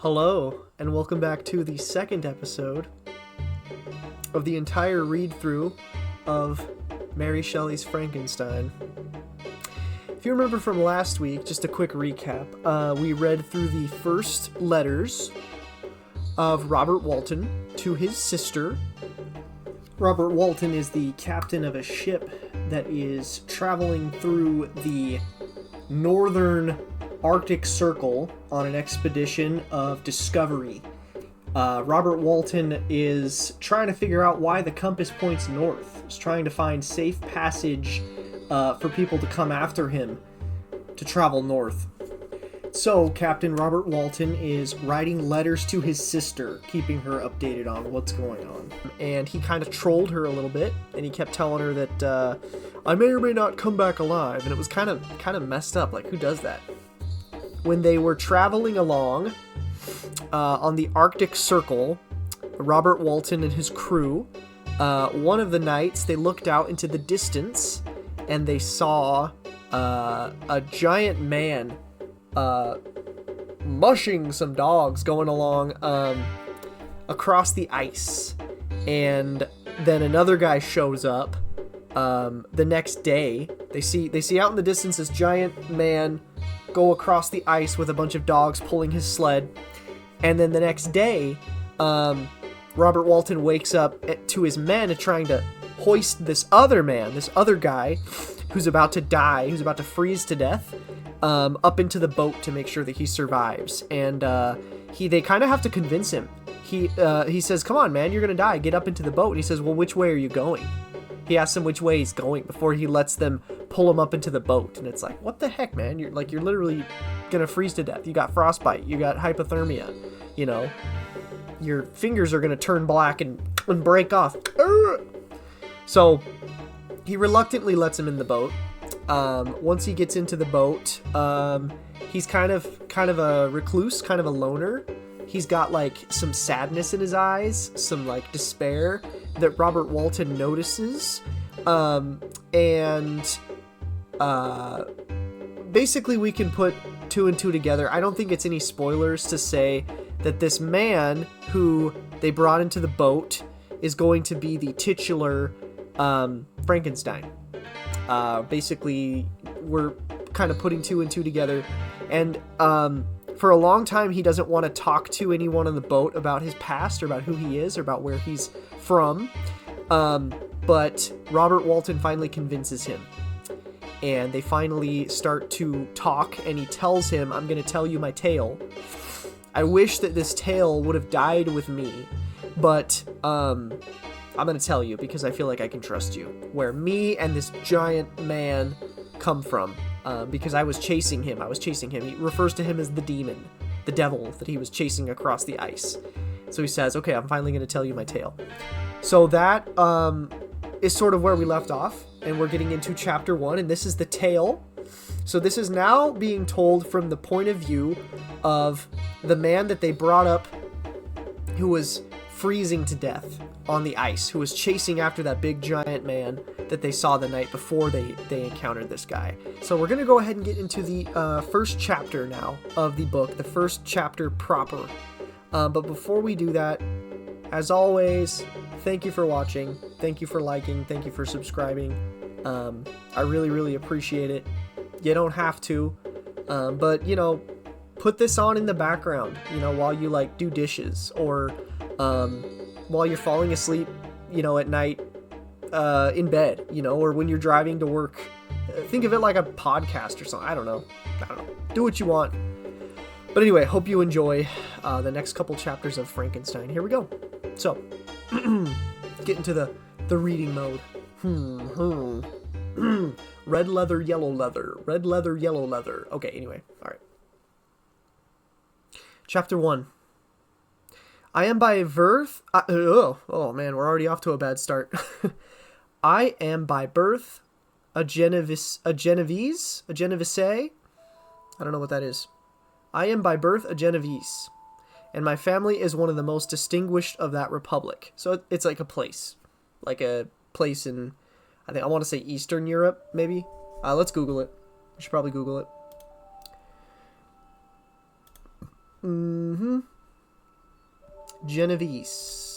Hello, and welcome back to the second episode of the entire read-through of Mary Shelley's Frankenstein. If you remember from last week, just a quick recap, we read through the first letters of Robert Walton to his sister. Robert Walton is the captain of a ship that is traveling through the northern Arctic Circle on an expedition of discovery. Robert Walton is trying to figure out why the compass points north. He's trying to find safe passage for people to come after him to travel north. So, Captain Robert Walton is writing letters to his sister, keeping her updated on what's going on. And he kind of trolled her a little bit, and he kept telling her that I may or may not come back alive, and it was kind of messed up. Like, who does that? When they were traveling along on the Arctic Circle, Robert Walton and his crew, one of the nights they looked out into the distance and they saw a giant man mushing some dogs going along across the ice. And then another guy shows up the next day. They see out in the distance this giant man go across the ice with a bunch of dogs pulling his sled. And then the next day, Robert Walton wakes up to his men trying to hoist this other guy who's about to die, who's about to freeze to death, up into the boat to make sure that he survives. And they kind of have to convince him. He says, "Come on, man, you're gonna die. Get up into the boat." And he says, "Well, which way are you going?" He asks him which way he's going before he lets them pull him up into the boat. And it's like, what the heck, man? You're literally gonna freeze to death. You got frostbite. You got hypothermia. You know, your fingers are gonna turn black and break off. So he reluctantly lets him in the boat. Once he gets into the boat, he's kind of a recluse, kind of a loner. He's got like some sadness in his eyes, some like despair that Robert Walton notices. Basically we can put two and two together. I don't think it's any spoilers to say that this man who they brought into the boat is going to be the titular Frankenstein. Basically, we're kind of putting two and two together. And for a long time, he doesn't want to talk to anyone on the boat about his past or about who he is or about where he's from. But Robert Walton finally convinces him. And they finally start to talk, and he tells him, "I'm going to tell you my tale. I wish that this tale would have died with me, but I'm going to tell you because I feel like I can trust you. Where me and this giant man come from, because I was chasing him. He refers to him as the demon, the devil that he was chasing across the ice. So he says, okay, I'm finally going to tell you my tale." So that is sort of where we left off, and we're getting into chapter 1, and this is the tale. So this is now being told from the point of view of the man that they brought up who was freezing to death on the ice, who was chasing after that big giant man that they saw the night before they encountered this guy. So we're going to go ahead and get into the first chapter now of the book, the first chapter proper. But before we do that, as always, thank you for watching, thank you for liking, thank you for subscribing. I really, really appreciate it. You don't have to, but, you know, put this on in the background, you know, while you, like, do dishes, or while you're falling asleep, you know, at night in bed, you know, or when you're driving to work. Think of it like a podcast or something. I don't know. Do what you want. But anyway, hope you enjoy the next couple chapters of Frankenstein. Here we go. So, get into the reading mode. Red leather, yellow leather. Red leather, yellow leather. Okay, anyway. All right. Chapter 1. I am by birth... oh, man, we're already off to a bad start. I am by birth a Genovese? I don't know what that is. I am by birth a Genovese, and my family is one of the most distinguished of that republic. So it's like a place in, I want to say Eastern Europe, maybe. Let's Google it. We should probably Google it. Mm-hmm. Genovese.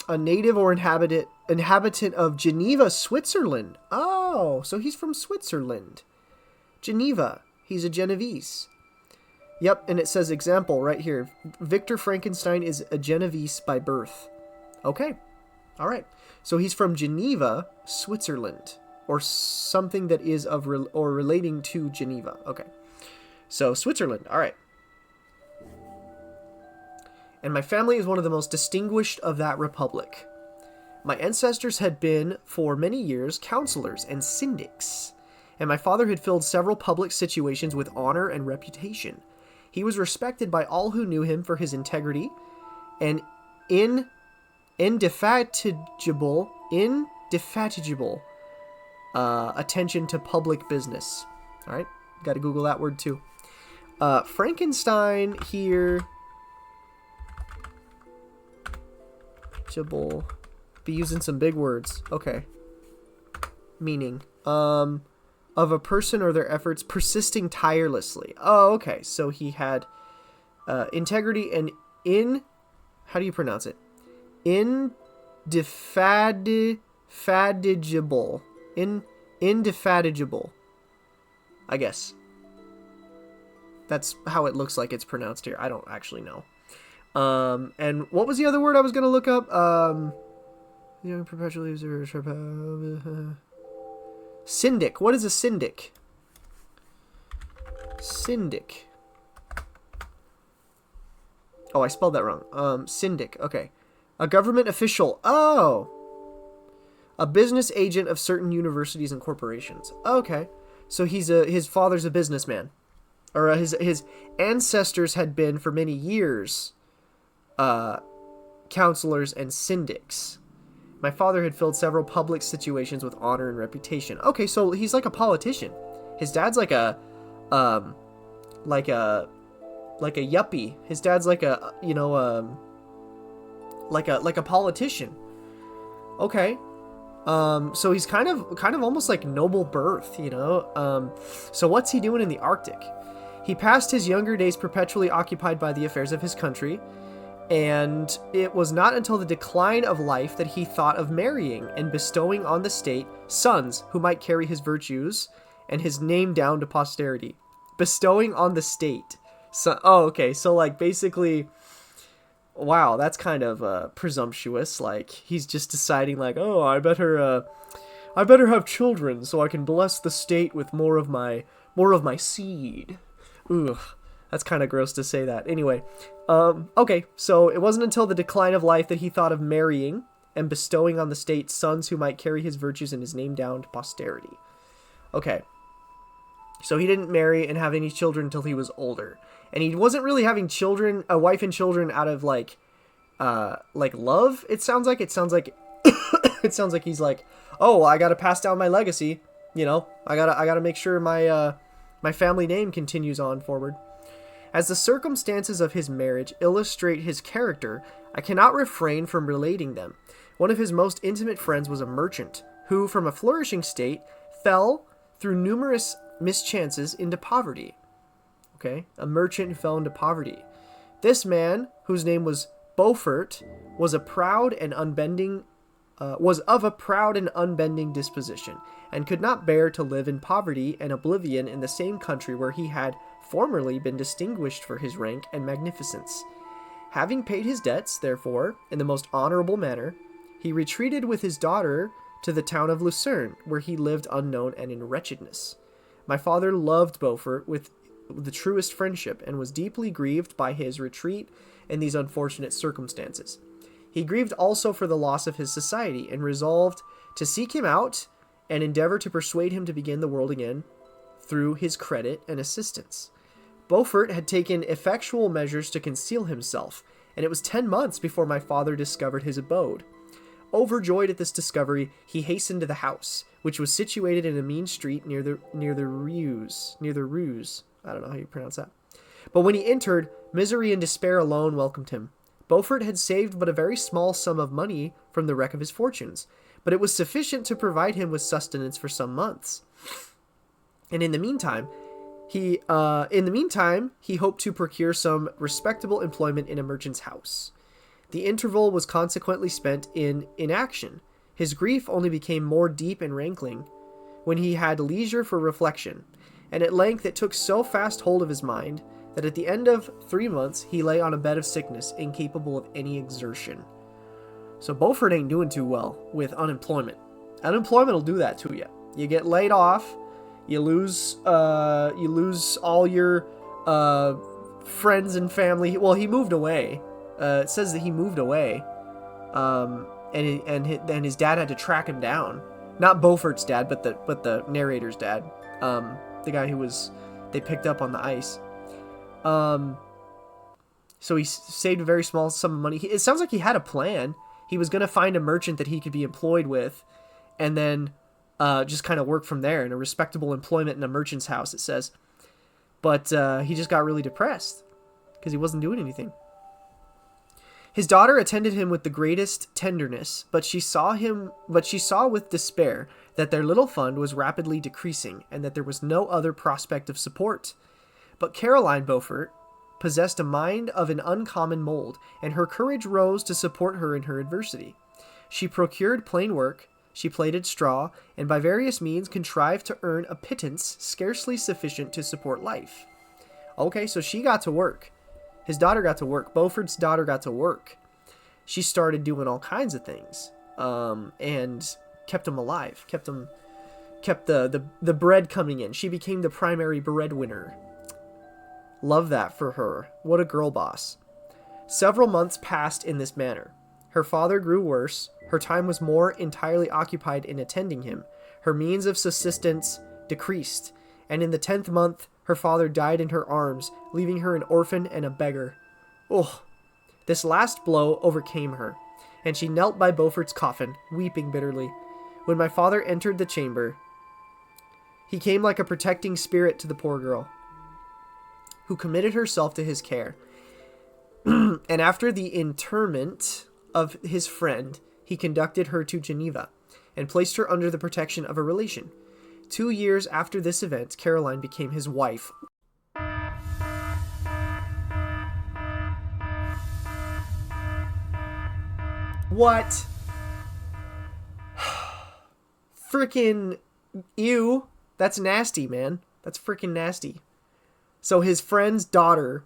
A native or inhabitant of Geneva, Switzerland. Oh, so he's from Switzerland. Geneva. He's a Genovese. Yep, and it says example right here. Victor Frankenstein is a Genovese by birth. Okay. All right. So he's from Geneva, Switzerland, or something that is of or relating to Geneva. Okay. So Switzerland. All right. And my family is one of the most distinguished of that republic. My ancestors had been, for many years, counselors and syndics, and my father had filled several public situations with honor and reputation. He was respected by all who knew him for his integrity and indefatigable attention to public business. All right, got to Google that word too. Frankenstein here. Be using some big words. Okay. Meaning, of a person or their efforts persisting tirelessly. Oh, okay. So he had integrity and how do you pronounce it? Indefatigable. Indefatigable. I guess. That's how it looks like it's pronounced here. I don't actually know. And what was the other word I was going to look up? Perpetual user. Syndic. What is a syndic? Syndic. Oh, I spelled that wrong. Syndic. Okay. A government official. Oh. A business agent of certain universities and corporations. Okay. So his father's a businessman. Or his ancestors had been for many years counselors and syndics. My father had filled several public situations with honor and reputation. Okay, so he's like a politician. His dad's like a yuppie. His dad's like a like a politician. Okay. So he's kind of almost like noble birth, you know. So what's he doing in the Arctic? He passed his younger days perpetually occupied by the affairs of his country. And it was not until the decline of life that he thought of marrying and bestowing on the state sons who might carry his virtues and his name down to posterity. Bestowing on the state. So, oh, okay. So, like, basically, wow, that's kind of presumptuous. Like, he's just deciding, like, oh, I better have children so I can bless the state with more of my seed. Ugh. That's kind of gross to say that. Anyway, okay, so it wasn't until the decline of life that he thought of marrying and bestowing on the state sons who might carry his virtues and his name down to posterity. Okay, so he didn't marry and have any children until he was older. And he wasn't really having children, a wife and children out of like love, it sounds like. It sounds like he's like, oh, I gotta pass down my legacy, you know? I gotta make sure my family name continues on forward. As the circumstances of his marriage illustrate his character, I cannot refrain from relating them. One of his most intimate friends was a merchant, who, from a flourishing state, fell, through numerous mischances, into poverty. Okay, a merchant who fell into poverty. This man, whose name was Beaufort, was of a proud and unbending disposition, and could not bear to live in poverty and oblivion in the same country where he had formerly been distinguished for his rank and magnificence. Having paid his debts, therefore, in the most honorable manner, he retreated with his daughter to the town of Lucerne, where he lived unknown and in wretchedness. My father loved Beaufort with the truest friendship, and was deeply grieved by his retreat in these unfortunate circumstances. He grieved also for the loss of his society, and resolved to seek him out and endeavor to persuade him to begin the world again through his credit and assistance. Beaufort had taken effectual measures to conceal himself, and it was 10 months before my father discovered his abode. Overjoyed at this discovery, he hastened to the house, which was situated in a mean street near the Ruse. I don't know how you pronounce that. But when he entered, misery and despair alone welcomed him. Beaufort had saved but a very small sum of money from the wreck of his fortunes, but but it was sufficient to provide him with sustenance for some months. And in the meantime, he hoped to procure some respectable employment in a merchant's house. The interval was consequently spent in inaction. His grief only became more deep and rankling when he had leisure for reflection, and at length it took so fast hold of his mind that at the end of 3 months he lay on a bed of sickness, incapable of any exertion. So Beaufort ain't doing too well with unemployment. Unemployment will do that to you. You get laid off, you lose all your friends and family. Well, he moved away. It says that he moved away, and his dad had to track him down. Not Beaufort's dad, but the narrator's dad, the guy who they picked up on the ice. So he saved a very small sum of money. It sounds like he had a plan. He was going to find a merchant that he could be employed with, and then just kind of work from there in a respectable employment in a merchant's house, it says. But he just got really depressed because he wasn't doing anything. His daughter attended him with the greatest tenderness, but she saw with despair that their little fund was rapidly decreasing and that there was no other prospect of support. But Caroline Beaufort possessed a mind of an uncommon mold, and her courage rose to support her in her adversity. She procured plain work, she plaited straw, and by various means contrived to earn a pittance scarcely sufficient to support life. Okay, so she got to work. His daughter got to work. Beaufort's daughter got to work. She started doing all kinds of things, and kept him alive, kept the bread coming in. She became the primary breadwinner. Love that for her. What a girl boss. Several months passed in this manner. Her father grew worse. Her time was more entirely occupied in attending him. Her means of subsistence decreased, and in the 10th month, her father died in her arms, leaving her an orphan and a beggar. Oh, this last blow overcame her, and she knelt by Beaufort's coffin, weeping bitterly. When my father entered the chamber, he came like a protecting spirit to the poor girl, who committed herself to his care. And after the interment of his friend, he conducted her to Geneva, and placed her under the protection of a relation. 2 years after this event, Caroline became his wife. What? Frickin' ew. That's nasty, man. That's frickin' nasty. So his friend's daughter,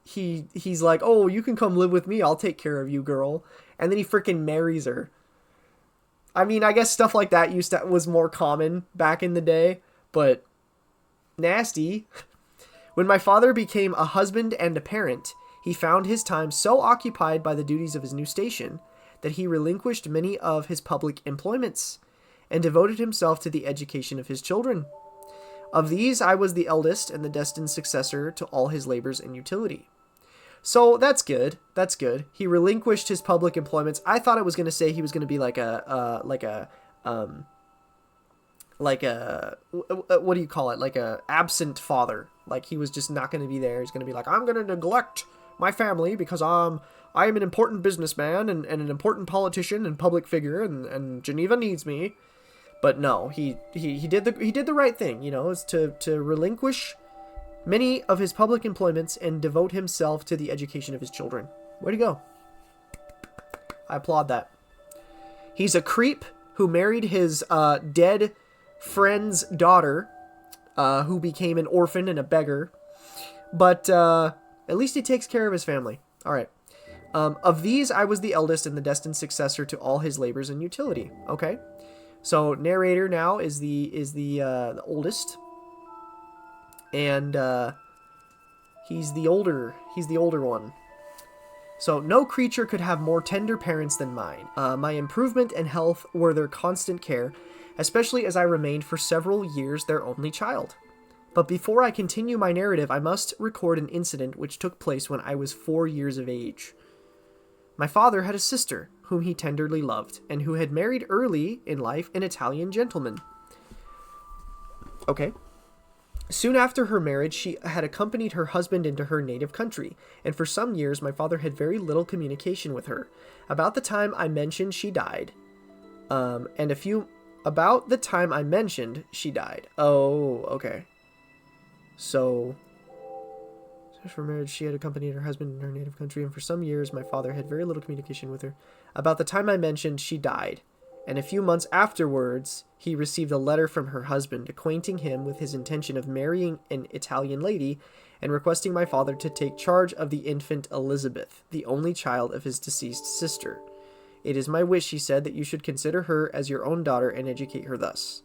he's like, oh, you can come live with me. I'll take care of you, girl. And then he frickin' marries her. I mean, I guess stuff like that was more common back in the day, but nasty. When my father became a husband and a parent, he found his time so occupied by the duties of his new station that he relinquished many of his public employments and devoted himself to the education of his children. Of these, I was the eldest and the destined successor to all his labors and utility. So that's good. That's good. He relinquished his public employments. I thought it was going to say he was going to be like a what do you call it? Like a absent father. Like he was just not going to be there. He's going to be like, I'm going to neglect my family because I am an important businessman and an important politician and public figure, and Geneva needs me. But no, he did the right thing, you know, is to relinquish many of his public employments and devote himself to the education of his children. Way to go. I applaud that. He's a creep who married his dead friend's daughter, who became an orphan and a beggar. But at least he takes care of his family. All right. Of these, I was the eldest and the destined successor to all his labors and utility. Okay. So narrator now is the oldest. And he's the older one. So no creature could have more tender parents than mine. My improvement and health were their constant care, especially as I remained for several years their only child. But before I continue my narrative, I must record an incident which took place when I was 4 years of age. My father had a sister whom he tenderly loved, and who had married early in life an Italian gentleman. Okay. Soon after her marriage, she had accompanied her husband into her native country, and for some years my father had very little communication with her. About the time I mentioned she died, And about the time I mentioned, she died. Oh, okay. So, for marriage, she had accompanied her husband in her native country, and for some years, my father had very little communication with her. About the time I mentioned, she died, and a few months afterwards, he received a letter from her husband acquainting him with his intention of marrying an Italian lady and requesting my father to take charge of the infant Elizabeth, the only child of his deceased sister. It is my wish, he said, that you should consider her as your own daughter and educate her thus.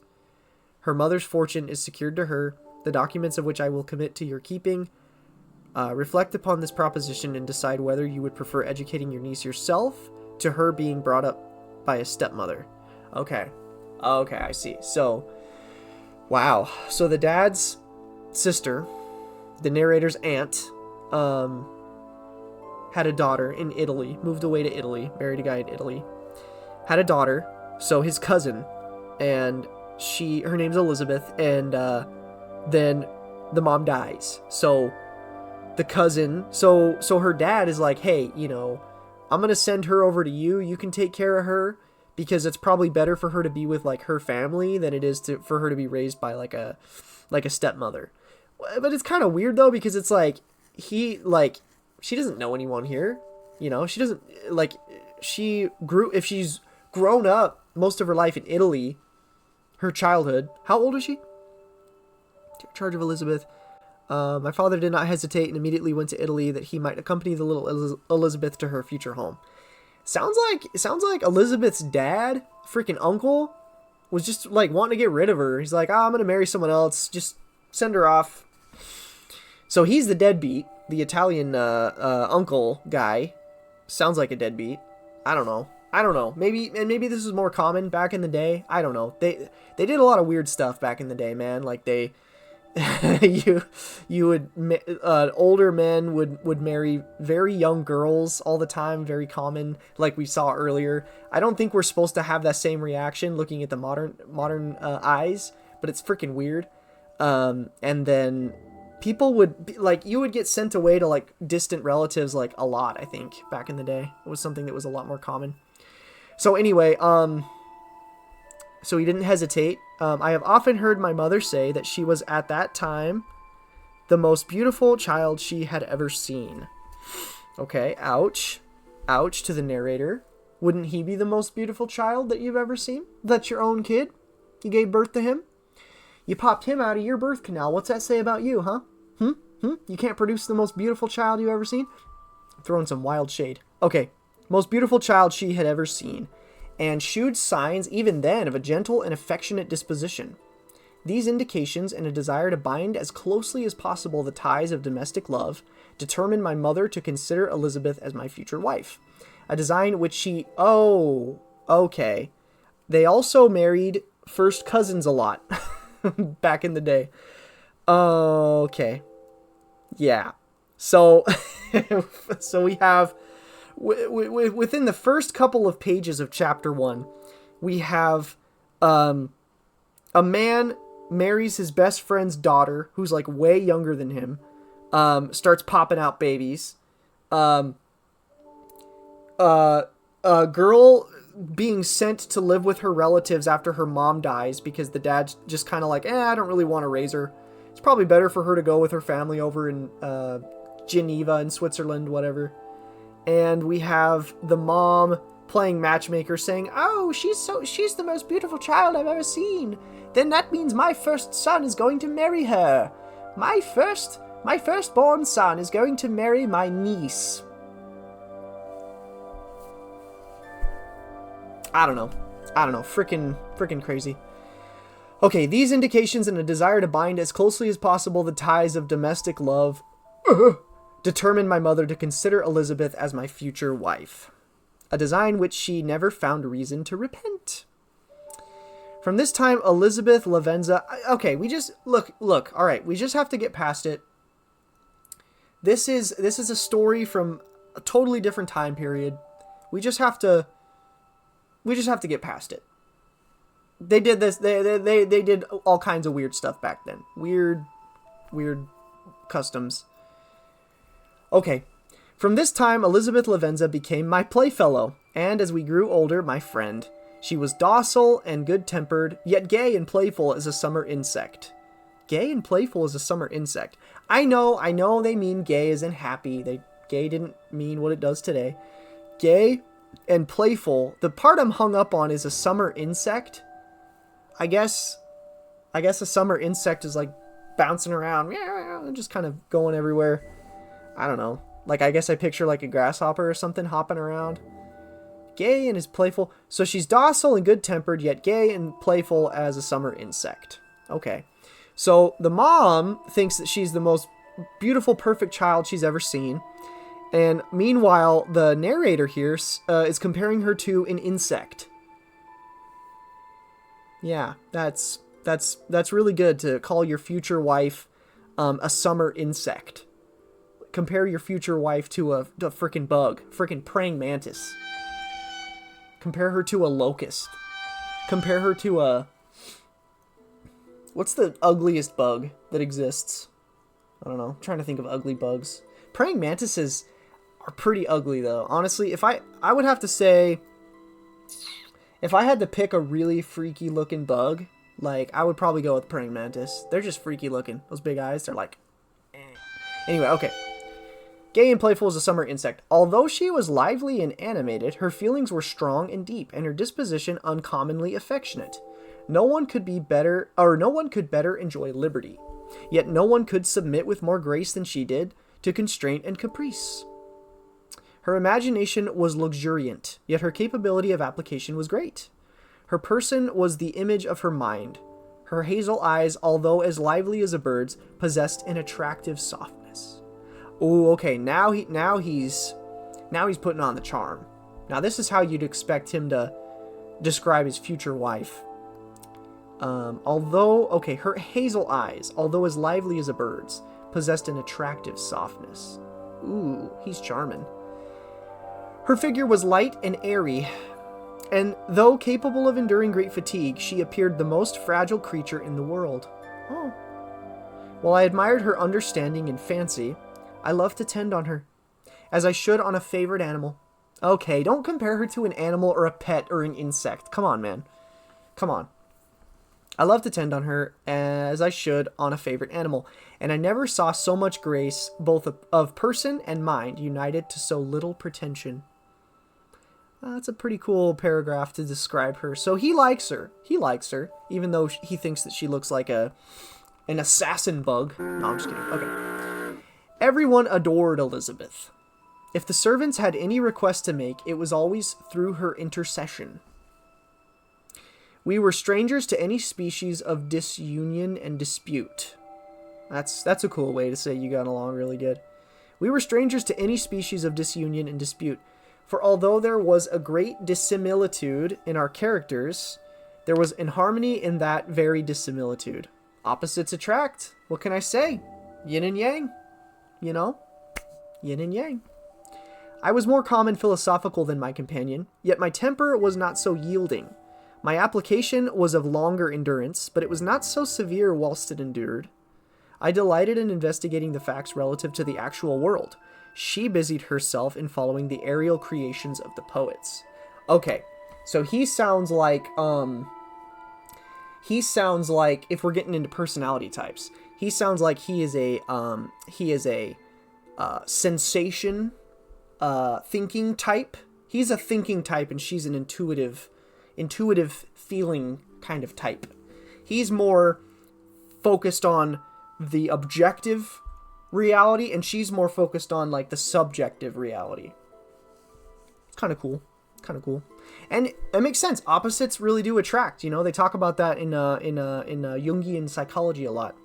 Her mother's fortune is secured to her, the documents of which I will commit to your keeping. Reflect upon this proposition and decide whether you would prefer educating your niece yourself to her being brought up by a stepmother. Okay, I see. So, wow. So the dad's sister, the narrator's aunt, had a daughter in Italy, moved away to Italy, married a guy in Italy, had a daughter, so his cousin, and her name's Elizabeth, and then the mom dies. So the cousin, so her dad is like, hey, I'm going to send her over to you. You can take care of her, because it's probably better for her to be with like her family than it is for her to be raised by like a stepmother. But it's kind of weird though, because it's like, she doesn't know anyone here. She doesn't, if she's grown up most of her life in Italy, her childhood, how old is she? Take charge of Elizabeth. My father did not hesitate and immediately went to Italy that he might accompany the little Elizabeth to her future home. Sounds like Elizabeth's dad, freaking uncle, was just like wanting to get rid of her. He's like, I'm going to marry someone else. Just send her off. So he's the deadbeat. The Italian uncle guy sounds like a deadbeat. I don't know. Maybe this is more common back in the day. I don't know. They did a lot of weird stuff back in the day, man. Like older men would marry very young girls all the time. Very common, like we saw earlier. I don't think we're supposed to have that same reaction looking at the modern eyes, but it's freaking weird. And then people would be, you would get sent away to distant relatives a lot. I think back in the day it was something that was a lot more common. So anyway, so he didn't hesitate. I have often heard my mother say that she was at that time the most beautiful child she had ever seen. Okay, ouch to the narrator. Wouldn't he be the most beautiful child that you've ever seen? That's your own kid. You gave birth to him. You popped him out of your birth canal. What's that say about you, huh? You can't produce the most beautiful child you've ever seen? I'm throwing some wild shade. Okay, most beautiful child she had ever seen, and shewed signs even then of a gentle and affectionate disposition. These indications and a desire to bind as closely as possible the ties of domestic love determined my mother to consider Elizabeth as my future wife. A design which she... Oh, okay. They also married first cousins a lot back in the day. Okay. Yeah. So, so we have... within the first couple of pages of chapter 1, we have a man marries his best friend's daughter, who's way younger than him, starts popping out babies. A girl being sent to live with her relatives after her mom dies because the dad's just kind of I don't really want to raise her. It's probably better for her to go with her family over in Geneva in Switzerland, whatever. And we have the mom playing matchmaker saying, oh, she's the most beautiful child I've ever seen. Then that means my first son is going to marry her. My firstborn son is going to marry my niece. I don't know. Freaking crazy. Okay, these indications and a desire to bind as closely as possible the ties of domestic love determined my mother to consider Elizabeth as my future wife, a design which she never found reason to repent. From this time, Elizabeth Lavenza... Okay, we just... Look, all right, we just have to get past it. This is a story from a totally different time period. We just have to get past it. They did this... They did all kinds of weird stuff back then. Weird customs. Okay, from this time, Elizabeth Lavenza became my playfellow, and as we grew older, my friend. She was docile and good-tempered, yet gay and playful as a summer insect. Gay and playful as a summer insect. I know they mean gay as in happy. Gay didn't mean what it does today. Gay and playful. The part I'm hung up on is a summer insect. I guess a summer insect is like bouncing around, just kind of going everywhere. I don't know. Like, I guess I picture like a grasshopper or something hopping around. Gay and is playful. So she's docile and good-tempered, yet gay and playful as a summer insect. Okay. So the mom thinks that she's the most beautiful, perfect child she's ever seen. And meanwhile, the narrator here is comparing her to an insect. Yeah, that's really good to call your future wife a summer insect. Compare your future wife to a freaking bug, freaking praying mantis. Compare her to a locust. Compare her to a... What's the ugliest bug that exists? I don't know. I'm trying to think of ugly bugs. Praying mantises are pretty ugly, though. Honestly, if I would have to say... If I had to pick a really freaky looking bug, like, I would probably go with praying mantis. They're just freaky looking. Those big eyes, they're like... Anyway, okay. Gay and playful as a summer insect. Although she was lively and animated, her feelings were strong and deep, and her disposition uncommonly affectionate. No one could better enjoy liberty. Yet no one could submit with more grace than she did to constraint and caprice. Her imagination was luxuriant, yet her capability of application was great. Her person was the image of her mind. Her hazel eyes, although as lively as a bird's, possessed an attractive softness. Oh, okay, now he's putting on the charm. Now this is how you'd expect him to describe his future wife. Her hazel eyes, although as lively as a bird's, possessed an attractive softness. Ooh, he's charming. Her figure was light and airy, and though capable of enduring great fatigue, she appeared the most fragile creature in the world. Oh. While I admired her understanding and fancy, I loved to tend on her, as I should on a favorite animal. Okay, don't compare her to an animal or a pet or an insect. Come on, man. Come on. I love to tend on her as I should on a favorite animal, and I never saw so much grace, both of person and mind, united to so little pretension. That's a pretty cool paragraph to describe her. So he likes her. He likes her, even though he thinks that she looks like an assassin bug. No, I'm just kidding. Okay. Everyone adored Elizabeth. If the servants had any request to make, it was always through her intercession. We were strangers to any species of disunion and dispute. That's a cool way to say you got along really good. We were strangers to any species of disunion and dispute, for although there was a great dissimilitude in our characters, there was inharmony in that very dissimilitude. Opposites attract. What can I say? Yin and yang. You know? Yin and yang. I was more calm and philosophical than my companion, yet my temper was not so yielding. My application was of longer endurance, but it was not so severe whilst it endured. I delighted in investigating the facts relative to the actual world. She busied herself in following the aerial creations of the poets. Okay, so he sounds like, if we're getting into personality types, he sounds like he is a sensation, thinking type. He's a thinking type, and she's an intuitive feeling kind of type. He's more focused on the objective reality, and she's more focused on like the subjective reality. It's kind of cool. And it makes sense. Opposites really do attract. You know, they talk about that in Jungian psychology a lot.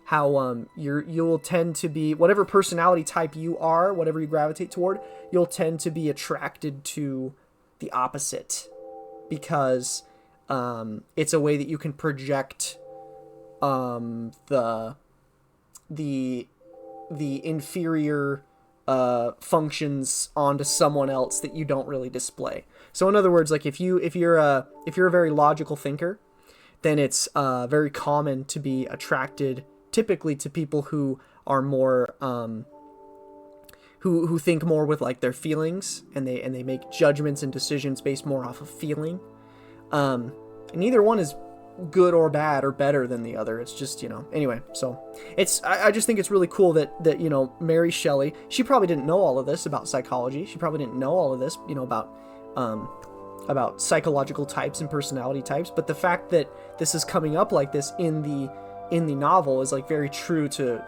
How you'll tend to be, whatever personality type you are, whatever you gravitate toward, you'll tend to be attracted to the opposite, because it's a way that you can project the inferior functions onto someone else that you don't really display. So in other words, like if you're a very logical thinker, then it's very common to be attracted typically to people who are more who think more with like their feelings, and they make judgments and decisions based more off of feeling. Neither one is good or bad or better than the other. It's just, anyway, so I just think it's really cool that Mary Shelley, she probably didn't know all of this about psychology. She probably didn't know all of this, about psychological types and personality types, but the fact that this is coming up like this in the novel is like very true to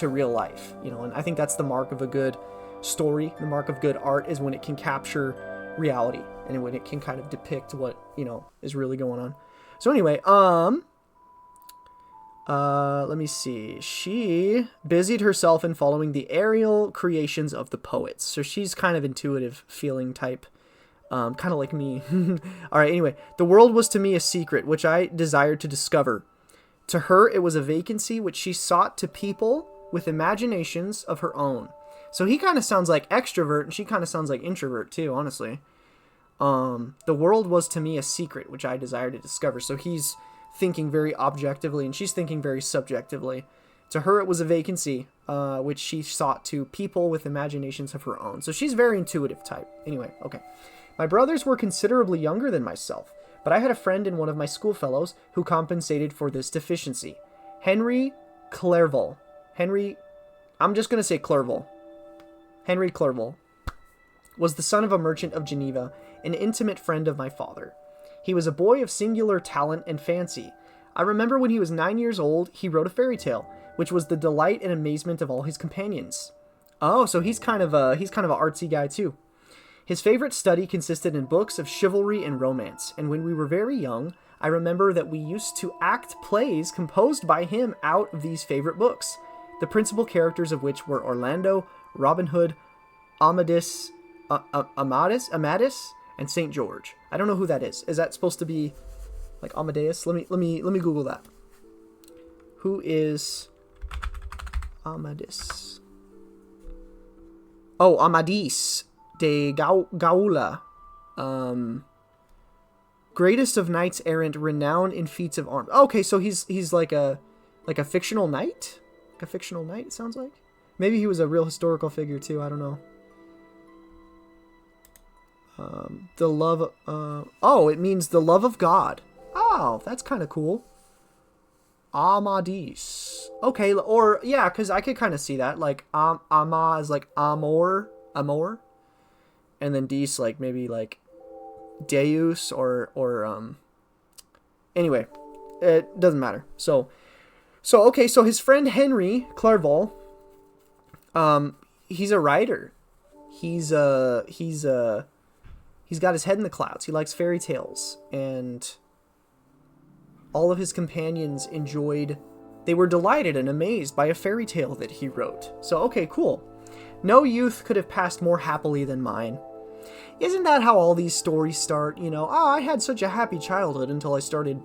real life, and I think that's the mark of a good story. The mark of good art is when it can capture reality and when it can kind of depict what, is really going on. So anyway, let me see. She busied herself in following the aerial creations of the poets. So she's kind of intuitive feeling type, kind of like me. All right, anyway. The world was to me a secret, which I desired to discover. To her, it was a vacancy which she sought to people with imaginations of her own. So he kind of sounds like extrovert, and she kind of sounds like introvert too, honestly. The world was to me a secret, which I desired to discover. So he's thinking very objectively, and she's thinking very subjectively. To her, it was a vacancy, which she sought to people with imaginations of her own. So she's very intuitive type. Anyway, okay. My brothers were considerably younger than myself, but I had a friend in one of my schoolfellows who compensated for this deficiency. Henry Clerval. I'm just going to say Clerval. Henry Clerval was the son of a merchant of Geneva, an intimate friend of my father. He was a boy of singular talent and fancy. I remember when he was 9 years old, he wrote a fairy tale, which was the delight and amazement of all his companions. Oh, so he's kind of an artsy guy too. His favorite study consisted in books of chivalry and romance, and when we were very young, I remember that we used to act plays composed by him out of these favorite books, the principal characters of which were Orlando, Robin Hood, Amadis, and St. George. I don't know who that is. Is that supposed to be like Amadeus? Let me Google that. Who is Amadis? Oh, Amadis de Gaula. Greatest of knights errant, renowned in feats of arms. Okay, so he's like a fictional knight? Like a fictional knight, it sounds like? Maybe he was a real historical figure too, I don't know. It means the love of God. Oh, that's kind of cool. Amadis. Okay, or, yeah, because I could kind of see that. Like, Ama is like amor. And then Dis, like, maybe, like, Deus, or anyway, it doesn't matter. So, okay, so his friend Henry Clerval, he's a writer. He's got his head in the clouds. He likes fairy tales, and all of his companions they were delighted and amazed by a fairy tale that he wrote. So, okay, cool. No youth could have passed more happily than mine. Isn't that how all these stories start? I had such a happy childhood until I started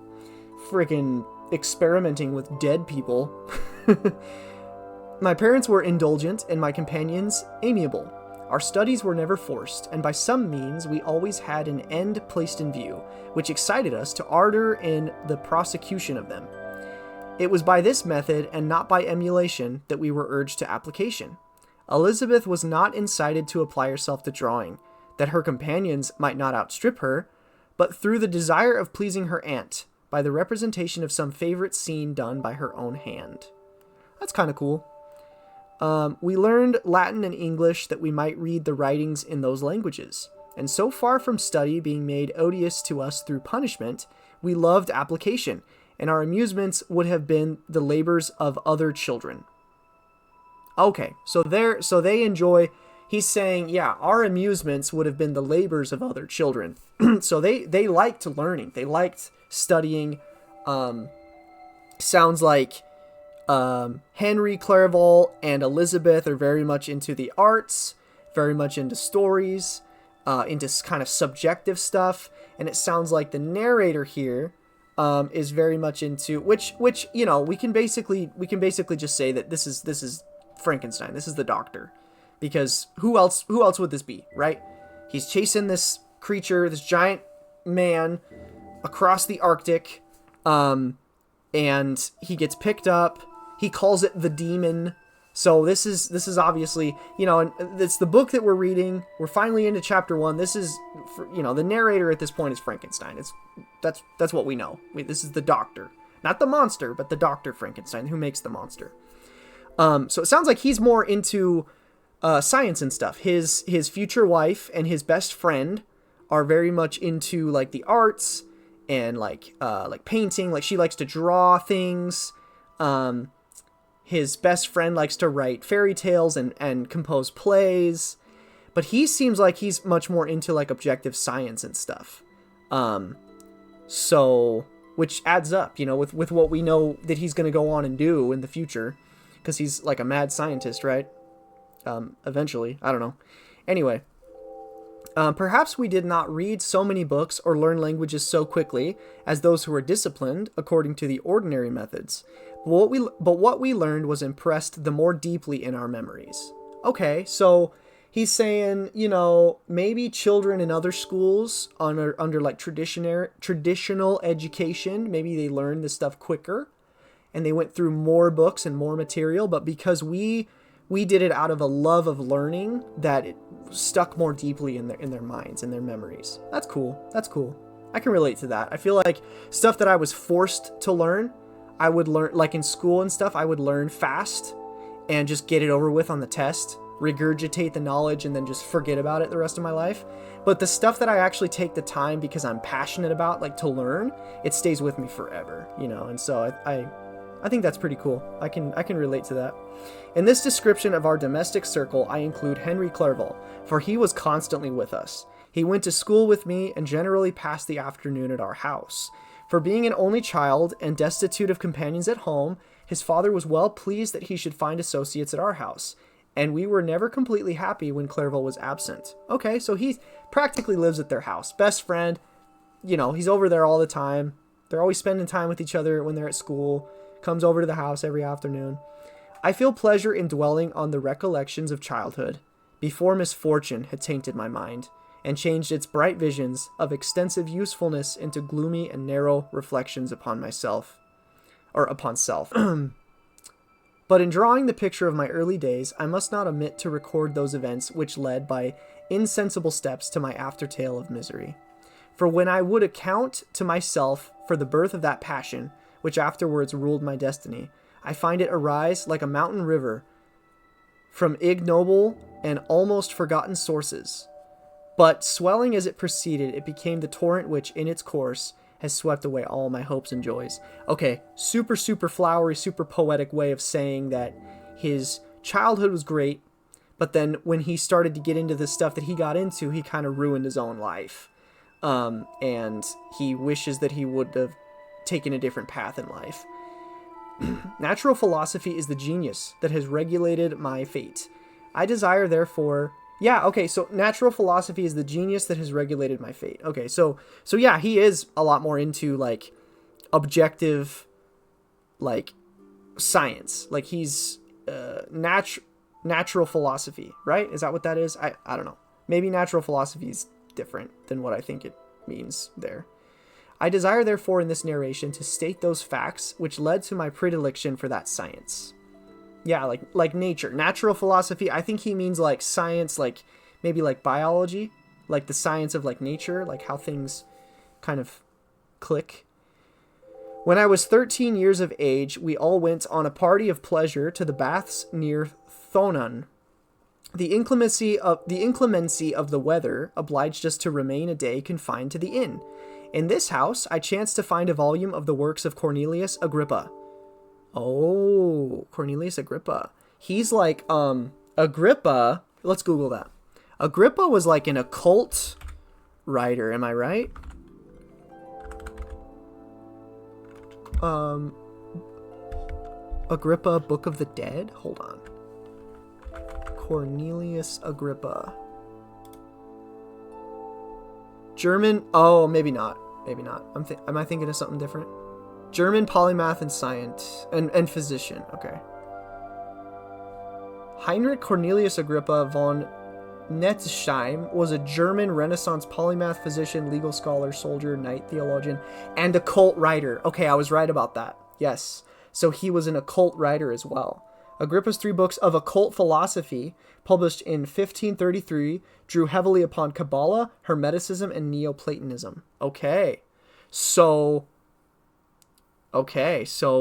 freaking experimenting with dead people. My parents were indulgent and my companions amiable. Our studies were never forced, and by some means we always had an end placed in view, which excited us to ardor in the prosecution of them. It was by this method, and not by emulation, that we were urged to application. Elizabeth was not incited to apply herself to drawing, that her companions might not outstrip her, but through the desire of pleasing her aunt, by the representation of some favorite scene done by her own hand. That's kind of cool. We learned Latin and English that we might read the writings in those languages, and so far from study being made odious to us through punishment, we loved application, and our amusements would have been the labors of other children. Okay, so they enjoy. He's saying, yeah, our amusements would have been the labors of other children. So they liked learning. They liked studying. Sounds like Henry Clerval and Elizabeth are very much into the arts, very much into stories, into kind of subjective stuff. And it sounds like the narrator here is very much into which we can basically just say that this is Frankenstein. This is the doctor. Because who else would this be, right? He's chasing this creature, this giant man across the Arctic, and he gets picked up. He calls it the demon. So this is obviously, and it's the book that we're reading. We're finally into chapter 1. This is, the narrator at this point is Frankenstein. That's what we know. This is the doctor, not the monster, but the Dr. Frankenstein who makes the monster. So it sounds like he's more into science and stuff. His future wife and his best friend are very much into like the arts and like painting. Like she likes to draw things. His best friend likes to write fairy tales and compose plays, but he seems like he's much more into like objective science and stuff. So which adds up, with what we know that he's going to go on and do in the future, because he's like a mad scientist, right? Eventually, I don't know. Anyway, perhaps we did not read so many books or learn languages so quickly as those who are disciplined according to the ordinary methods. But what we learned was impressed the more deeply in our memories. Okay, so he's saying, maybe children in other schools under like traditional education, maybe they learned this stuff quicker and they went through more books and more material, but because we did it out of a love of learning, that it stuck more deeply in their minds and their memories. That's cool. I can relate to that. I feel like stuff that I was forced to learn, I would learn, like in school and stuff, I would learn fast and just get it over with on the test, regurgitate the knowledge, and then just forget about it the rest of my life. But the stuff that I actually take the time because I'm passionate about, like to learn, it stays with me forever, and so I think that's pretty cool. I can relate to that. In this description of our domestic circle, I include Henry Clerval, for he was constantly with us. He went to school with me and generally passed the afternoon at our house. For being an only child and destitute of companions at home, his father was well pleased that he should find associates at our house, and we were never completely happy when Clerval was absent. Okay, so he practically lives at their house. Best friend, he's over there all the time. They're always spending time with each other when they're at school. Comes over to the house every afternoon. I feel pleasure in dwelling on the recollections of childhood, before misfortune had tainted my mind, and changed its bright visions of extensive usefulness into gloomy and narrow reflections upon myself, or upon self. But in drawing the picture of my early days, I must not omit to record those events which led by insensible steps to my aftertale of misery. For when I would account to myself for the birth of that passion, which afterwards ruled my destiny, I find it arise like a mountain river from ignoble and almost forgotten sources. But swelling as it proceeded, it became the torrent which, in its course, has swept away all my hopes and joys. Okay, super flowery, super poetic way of saying that his childhood was great, but then when he started to get into the stuff that he got into, he kind of ruined his own life. And he wishes that he would have taken a different path in life. Natural philosophy is the genius that has regulated my fate. I desire, therefore... Yeah, okay, so natural philosophy is the genius that has regulated my fate. Okay, so yeah, he is a lot more into, like, objective, like, science. Like, he's natural philosophy, right? Is that what that is? I don't know. Maybe natural philosophy is different than what I think it means there. I desire, therefore, in this narration to state those facts which led to my predilection for that science. Yeah, like nature. Natural philosophy, I think he means like science, like maybe like biology, like the science of like nature, like how things kind of click. When I was 13 years of age, we all went on a party of pleasure to the baths near Thonon. The inclemency of the weather obliged us to remain a day confined to the inn. In this house, I chanced to find a volume of the works of Cornelius Agrippa. Oh, Cornelius Agrippa. He's like, Agrippa, let's Google that. Agrippa was like an occult writer, am I right? Agrippa, Book of the Dead? Hold on. Cornelius Agrippa. German, oh, maybe not. Am I thinking of something different? German polymath and scientist and physician. Okay. Heinrich Cornelius Agrippa von Netzsheim was a German Renaissance polymath, physician, legal scholar, soldier, knight, theologian, and occult writer. Okay, I was right about that. Yes. So he was an occult writer as well. Agrippa's 3 books of occult philosophy, published in 1533, drew heavily upon Kabbalah, Hermeticism, and Neoplatonism. Okay, so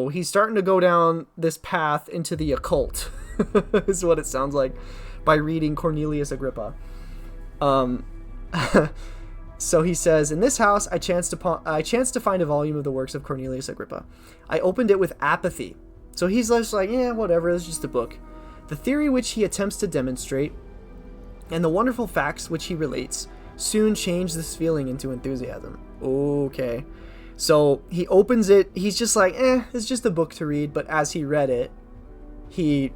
he's starting to go down this path into the occult, is what it sounds like, by reading Cornelius Agrippa. So he says, in this house, I chanced to find a volume of the works of Cornelius Agrippa. I opened it with apathy. So he's just like, yeah, whatever, it's just a book. The theory which he attempts to demonstrate and the wonderful facts which he relates soon change this feeling into enthusiasm. Okay. So he opens it, he's just like, it's just a book to read, but as he read it, he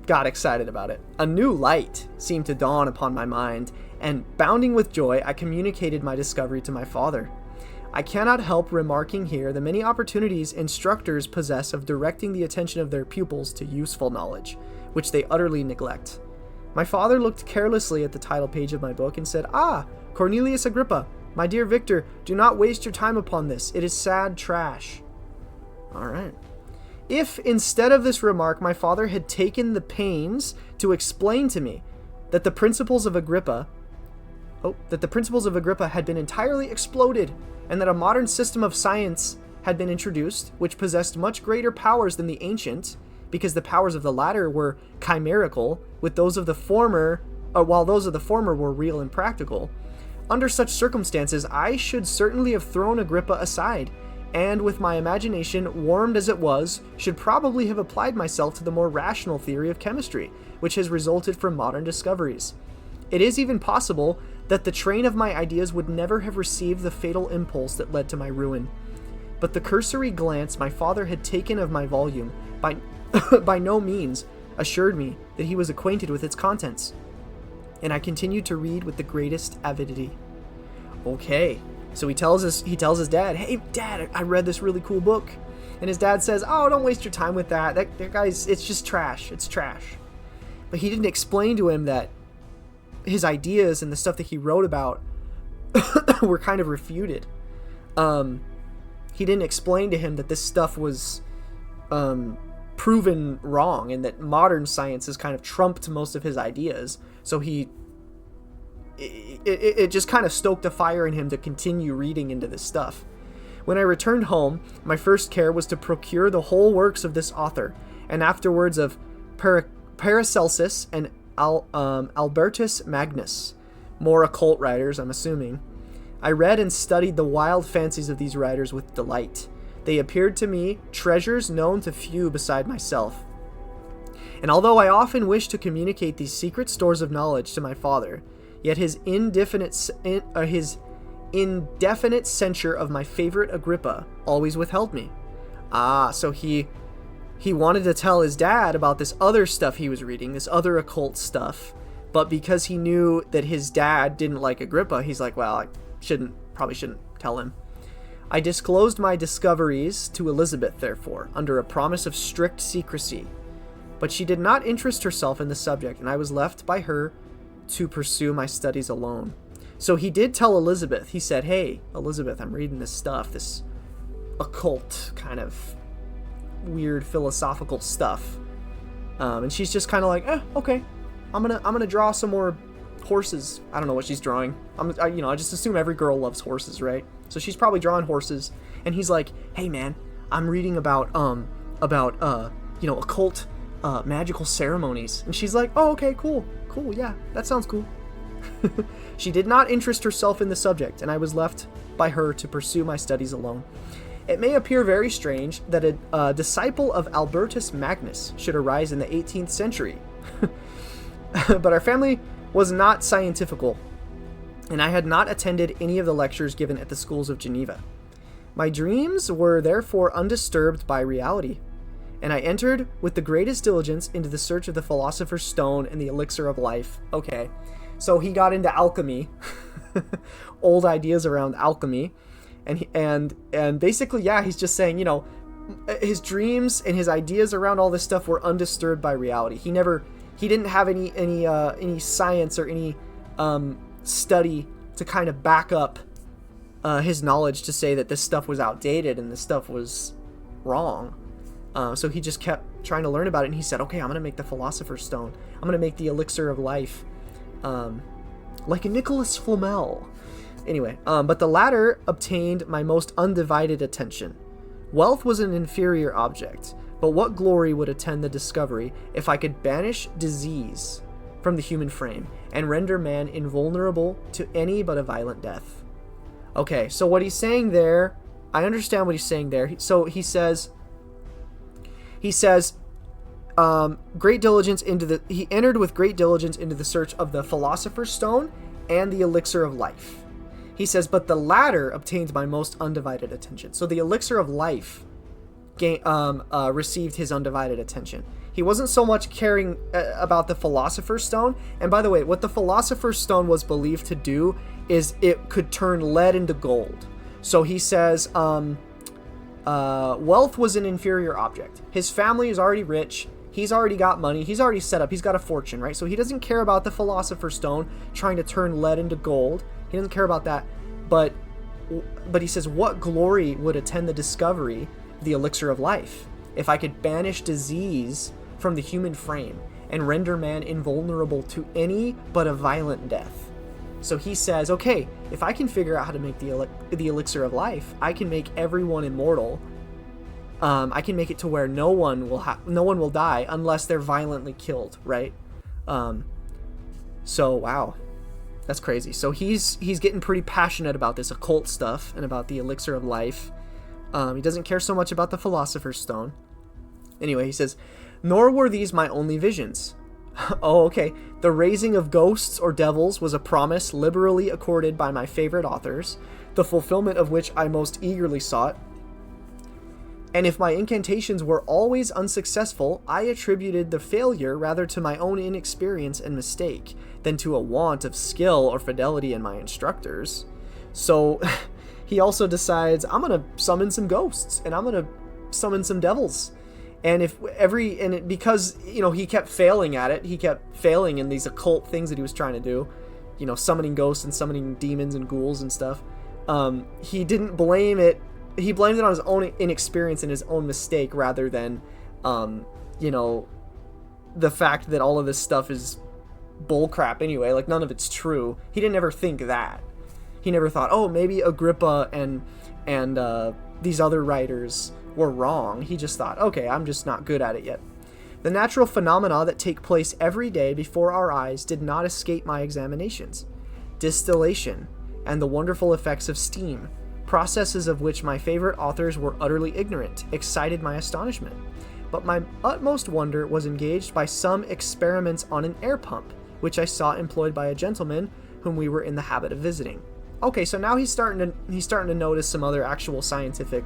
got excited about it. A new light seemed to dawn upon my mind, and bounding with joy, I communicated my discovery to my father. I cannot help remarking here the many opportunities instructors possess of directing the attention of their pupils to useful knowledge, which they utterly neglect. My father looked carelessly at the title page of my book and said, "Ah, Cornelius Agrippa, my dear Victor, do not waste your time upon this. It is sad trash." All right. If, instead of this remark, my father had taken the pains to explain to me that the principles of Agrippa had been entirely exploded, and that a modern system of science had been introduced, which possessed much greater powers than the ancient, because the powers of the latter were chimerical, with those of the former, while those of the former were real and practical. Under such circumstances, I should certainly have thrown Agrippa aside, and with my imagination, warmed as it was, should probably have applied myself to the more rational theory of chemistry, which has resulted from modern discoveries. It is even possible that the train of my ideas would never have received the fatal impulse that led to my ruin. But the cursory glance my father had taken of my volume by no means assured me that he was acquainted with its contents, and I continued to read with the greatest avidity. Okay, so he tells his dad, "Hey, Dad, I read this really cool book," and his dad says, "Oh, don't waste your time with that. That guy's, it's just trash. It's trash." But he didn't explain to him that his ideas and the stuff that he wrote about were kind of refuted. He didn't explain to him that this stuff was proven wrong, and that modern science has kind of trumped most of his ideas. So it just kind of stoked a fire in him to continue reading into this stuff. When I returned home, my first care was to procure the whole works of this author, and afterwards of Paracelsus and Albertus Magnus, more occult writers, I'm assuming. I read and studied the wild fancies of these writers with delight. They appeared to me treasures known to few beside myself. And although I often wished to communicate these secret stores of knowledge to my father, yet his indefinite censure of my favorite Agrippa always withheld me. So he wanted to tell his dad about this other stuff he was reading, this other occult stuff, but because he knew that his dad didn't like Agrippa, he's like, well, I probably shouldn't tell him. I disclosed my discoveries to Elizabeth, therefore, under a promise of strict secrecy, but she did not interest herself in the subject, and I was left by her to pursue my studies alone. So he did tell Elizabeth. He said, "Hey, Elizabeth, I'm reading this stuff, this occult kind of weird philosophical stuff," and she's just kind of like, okay, I'm gonna draw some more horses. I don't know what she's drawing. I just assume every girl loves horses, right? So she's probably drawing horses, and he's like, "Hey man, I'm reading about occult magical ceremonies," and she's like, "Oh, okay, cool, yeah, that sounds cool." She did not interest herself in the subject, and I was left by her to pursue my studies alone. It may appear very strange that a disciple of Albertus Magnus should arise in the 18th century, but our family was not scientifical, and I had not attended any of the lectures given at the schools of Geneva. My dreams were therefore undisturbed by reality, and I entered with the greatest diligence into the search of the philosopher's stone and the elixir of life. Okay, so he got into alchemy, old ideas around alchemy, and basically, yeah, he's just saying, his dreams and his ideas around all this stuff were undisturbed by reality. He didn't have any science or any study to kind of back up his knowledge to say that this stuff was outdated and this stuff was wrong. So he just kept trying to learn about it, and he said, okay, I'm going to make the Philosopher's Stone. I'm going to make the elixir of life. Like a Nicholas Flamel. Anyway, but the latter obtained my most undivided attention. Wealth was an inferior object, but what glory would attend the discovery if I could banish disease from the human frame and render man invulnerable to any but a violent death? Okay, so what he's saying there, I understand what he's saying there. So he says, great diligence he entered with great diligence into the search of the Philosopher's Stone and the elixir of life. He says, but the latter obtained my most undivided attention. So the elixir of life received his undivided attention. He wasn't so much caring about the Philosopher's Stone. And by the way, what the Philosopher's Stone was believed to do is it could turn lead into gold. So he says, wealth was an inferior object. His family is already rich. He's already got money. He's already set up. He's got a fortune, right? So he doesn't care about the Philosopher's Stone trying to turn lead into gold. He doesn't care about that. But he says, what glory would attend the discovery of the elixir of life if I could banish disease from the human frame and render man invulnerable to any but a violent death? So he says, okay, if I can figure out how to make the elixir of life, I can make everyone immortal. I can make it to where no one will die unless they're violently killed, right? So wow, that's crazy. So he's getting pretty passionate about this occult stuff and about the elixir of life. He doesn't care so much about the Philosopher's Stone. Anyway, he says, nor were these my only visions. Oh, okay. The raising of ghosts or devils was a promise liberally accorded by my favorite authors, the fulfillment of which I most eagerly sought. And if my incantations were always unsuccessful, I attributed the failure rather to my own inexperience and mistake than to a want of skill or fidelity in my instructors. So he also decides, I'm going to summon some ghosts and I'm going to summon some devils. And because, he kept failing at it, he kept failing in these occult things that he was trying to do, summoning ghosts and summoning demons and ghouls and stuff. He didn't blame it. He blamed it on his own inexperience and his own mistake rather than, the fact that all of this stuff is bullcrap anyway. Like, none of it's true. He didn't ever think that. He never thought, oh, maybe Agrippa and these other writers were wrong. He just thought, okay, I'm just not good at it yet. The natural phenomena that take place every day before our eyes did not escape my examinations. Distillation and the wonderful effects of steam, processes of which my favorite authors were utterly ignorant, excited my astonishment. But my utmost wonder was engaged by some experiments on an air pump, which I saw employed by a gentleman whom we were in the habit of visiting. Okay, so now he's starting to notice some other actual scientific,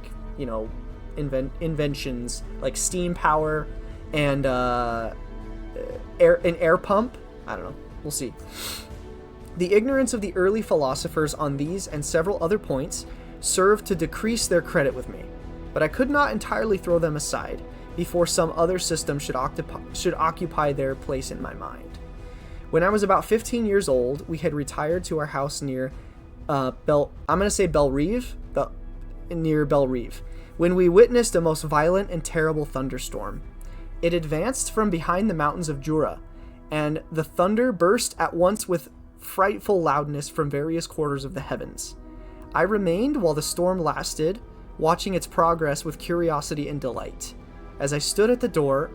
inventions like steam power and an air pump. I don't know. We'll see. The ignorance of the early philosophers on these and several other points served to decrease their credit with me, but I could not entirely throw them aside before some other system should occupy their place in my mind. When I was about 15 years old, we had retired to our house near Bellerive, near Bellerive, when we witnessed a most violent and terrible thunderstorm. It advanced from behind the mountains of Jura, and the thunder burst at once with frightful loudness from various quarters of the heavens. I remained while the storm lasted, watching its progress with curiosity and delight. As I stood at the door,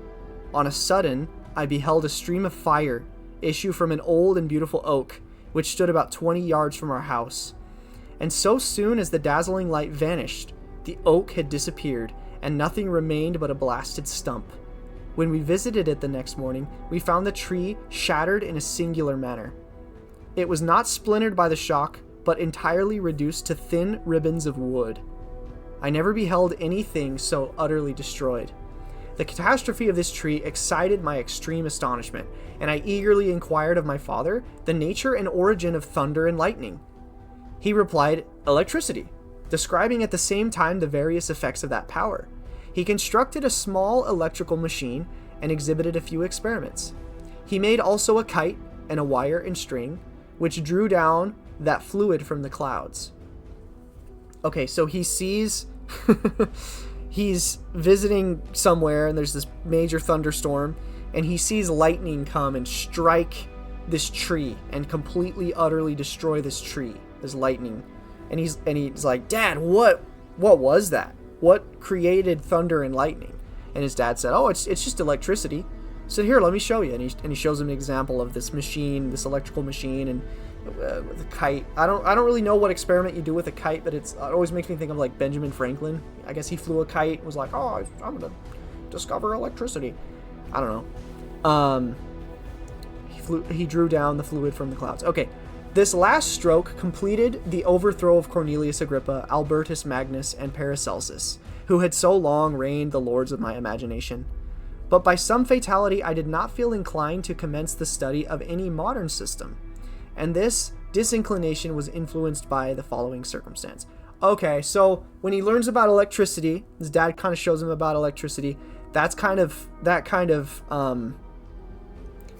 on a sudden, I beheld a stream of fire issue from an old and beautiful oak, which stood about 20 yards from our house. And so soon as the dazzling light vanished, the oak had disappeared, and nothing remained but a blasted stump. When we visited it the next morning, we found the tree shattered in a singular manner. It was not splintered by the shock, but entirely reduced to thin ribbons of wood. I never beheld anything so utterly destroyed. The catastrophe of this tree excited my extreme astonishment, and I eagerly inquired of my father the nature and origin of thunder and lightning. He replied, electricity, describing at the same time the various effects of that power. He constructed a small electrical machine and exhibited a few experiments. He made also a kite and a wire and string, which drew down that fluid from the clouds. Okay, so he sees he's visiting somewhere and there's this major thunderstorm, and he sees lightning come and strike this tree and completely, utterly destroy this tree, this lightning. And he's like, Dad, what was that? What created thunder and lightning? And his dad said, oh, it's just electricity. So here, let me show you. And he shows him an example of this machine, this electrical machine, and with a kite. I don't really know what experiment you do with a kite, but it always makes me think of like Benjamin Franklin. I guess he flew a kite and was like, oh, I'm gonna discover electricity. I don't know. He drew down the fluid from the clouds. Okay, this last stroke completed the overthrow of Cornelius Agrippa, Albertus Magnus, and Paracelsus, who had so long reigned the lords of my imagination. But by some fatality, I did not feel inclined to commence the study of any modern system, and this disinclination was influenced by the following circumstance. Okay, so when he learns about electricity, his dad kind of shows him about electricity.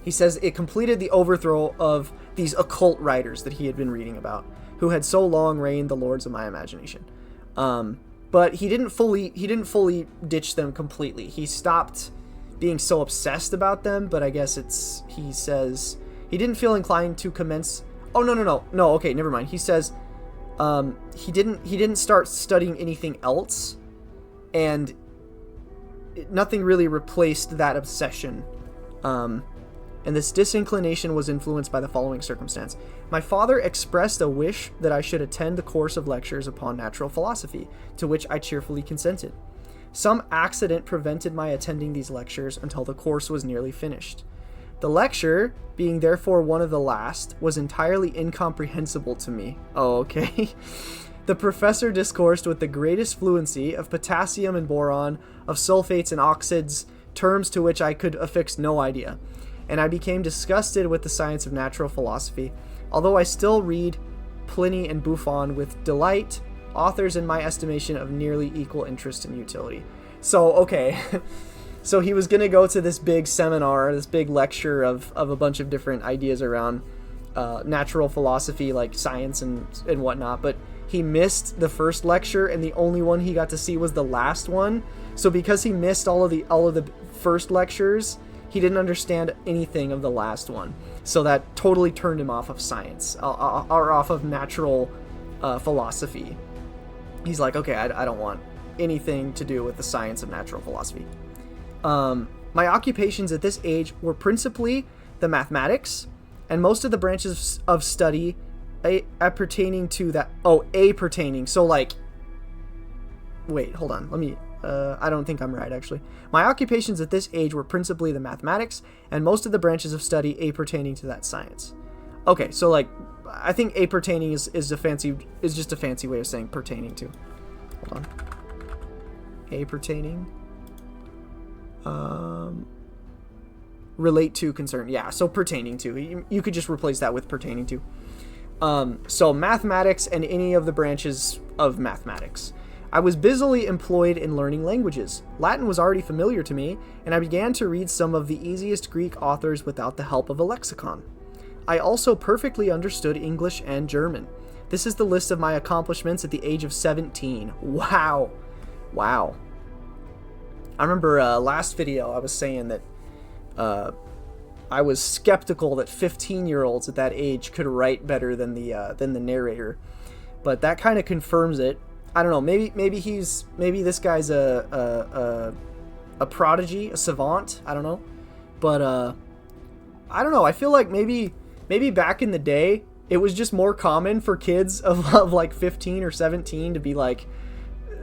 He says it completed the overthrow of these occult writers that he had been reading about, who had so long reigned the lords of my imagination. But he didn't fully ditch them completely. He stopped being so obsessed about them, but I guess he says he didn't feel inclined to commence. Oh, no. Okay, never mind. He says he didn't start studying anything else, and nothing really replaced that obsession. And this disinclination was influenced by the following circumstance. My father expressed a wish that I should attend the course of lectures upon natural philosophy, to which I cheerfully consented. Some accident prevented my attending these lectures until the course was nearly finished. The lecture, being therefore one of the last, was entirely incomprehensible to me. Oh, okay. The professor discoursed with the greatest fluency of potassium and boron, of sulfates and oxides, terms to which I could affix no idea, and I became disgusted with the science of natural philosophy, although I still read Pliny and Buffon with delight, authors in my estimation of nearly equal interest and utility. So, okay, so he was going to go to this big seminar, this big lecture of a bunch of different ideas around natural philosophy, like science and whatnot, but he missed the first lecture, and the only one he got to see was the last one. So because he missed all of the first lectures, he didn't understand anything of the last one. So that totally turned him off of science, or off of natural philosophy. He's like, okay, I don't want anything to do with the science of natural philosophy. My occupations at this age were principally the mathematics, and most of the branches of study pertaining to that. Pertaining. So like, wait, hold on. Let me. I don't think I'm right, actually. My occupations at this age were principally the mathematics, and most of the branches of study pertaining to that science. Okay, so like, I think pertaining is just a fancy way of saying pertaining to. Hold on. Pertaining. Relate to, concern. Yeah, so pertaining to. You could just replace that with pertaining to. So mathematics and any of the branches of mathematics. I was busily employed in learning languages. Latin was already familiar to me, and I began to read some of the easiest Greek authors without the help of a lexicon. I also perfectly understood English and German. This is the list of my accomplishments at the age of 17. Wow. I remember last video I was saying that I was skeptical that 15-year-olds at that age could write better than the narrator, but that kind of confirms it. I don't know. Maybe this guy's a prodigy, a savant. I don't know, but I don't know. I feel like maybe back in the day it was just more common for kids of like 15 or 17 to be like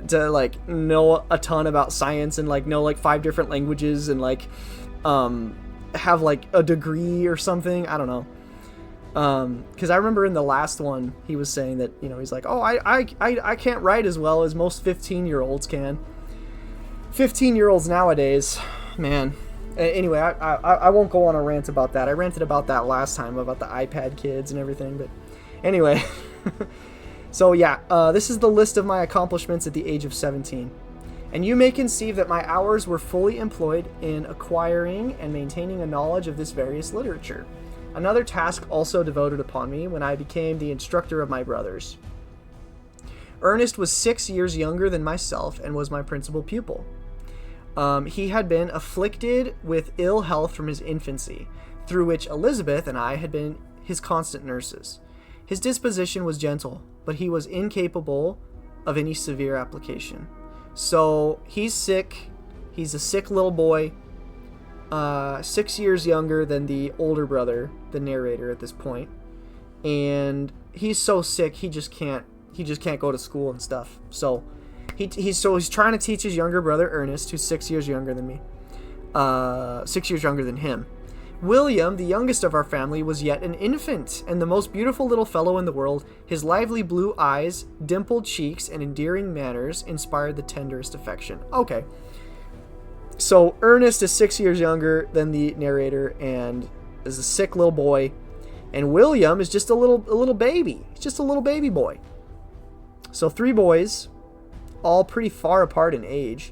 to know a ton about science and know like 5 different languages and have like a degree or something. I don't know. Because I remember in the last one, he was saying that, he's like, oh, I can't write as well as most 15-year-olds can. 15-year-olds nowadays, man. Anyway, I won't go on a rant about that. I ranted about that last time, about the iPad kids and everything, but anyway. So yeah, this is the list of my accomplishments at the age of 17. And you may conceive that my hours were fully employed in acquiring and maintaining a knowledge of this various literature. Another task also devoted upon me when I became the instructor of my brothers. Ernest was 6 years younger than myself and was my principal pupil. He had been afflicted with ill health from his infancy, through which Elizabeth and I had been his constant nurses. His disposition was gentle, but he was incapable of any severe application. So he's sick. He's a sick little boy, 6 years younger than the older brother, the narrator at this point. And he's so sick, he just can't go to school and stuff. So he's trying to teach his younger brother Ernest, who's 6 years younger than me, 6 years younger than him. William, the youngest of our family, was yet an infant, and the most beautiful little fellow in the world. His lively blue eyes, dimpled cheeks, and endearing manners inspired the tenderest affection. Okay. So Ernest is 6 years younger than the narrator and is a sick little boy. And William is just a little baby. He's just a little baby boy. So 3 boys, all pretty far apart in age.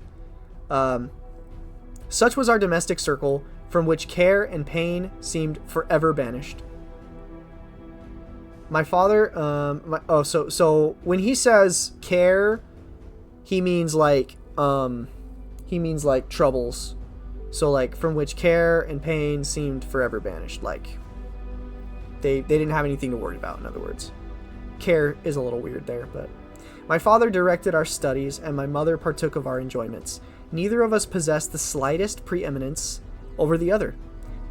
Such was our domestic circle, from which care and pain seemed forever banished. My father, so when he says care, he means like troubles. So like from which care and pain seemed forever banished. Like they didn't have anything to worry about, in other words. Care is a little weird there, but my father directed our studies and my mother partook of our enjoyments. Neither of us possessed the slightest preeminence over the other.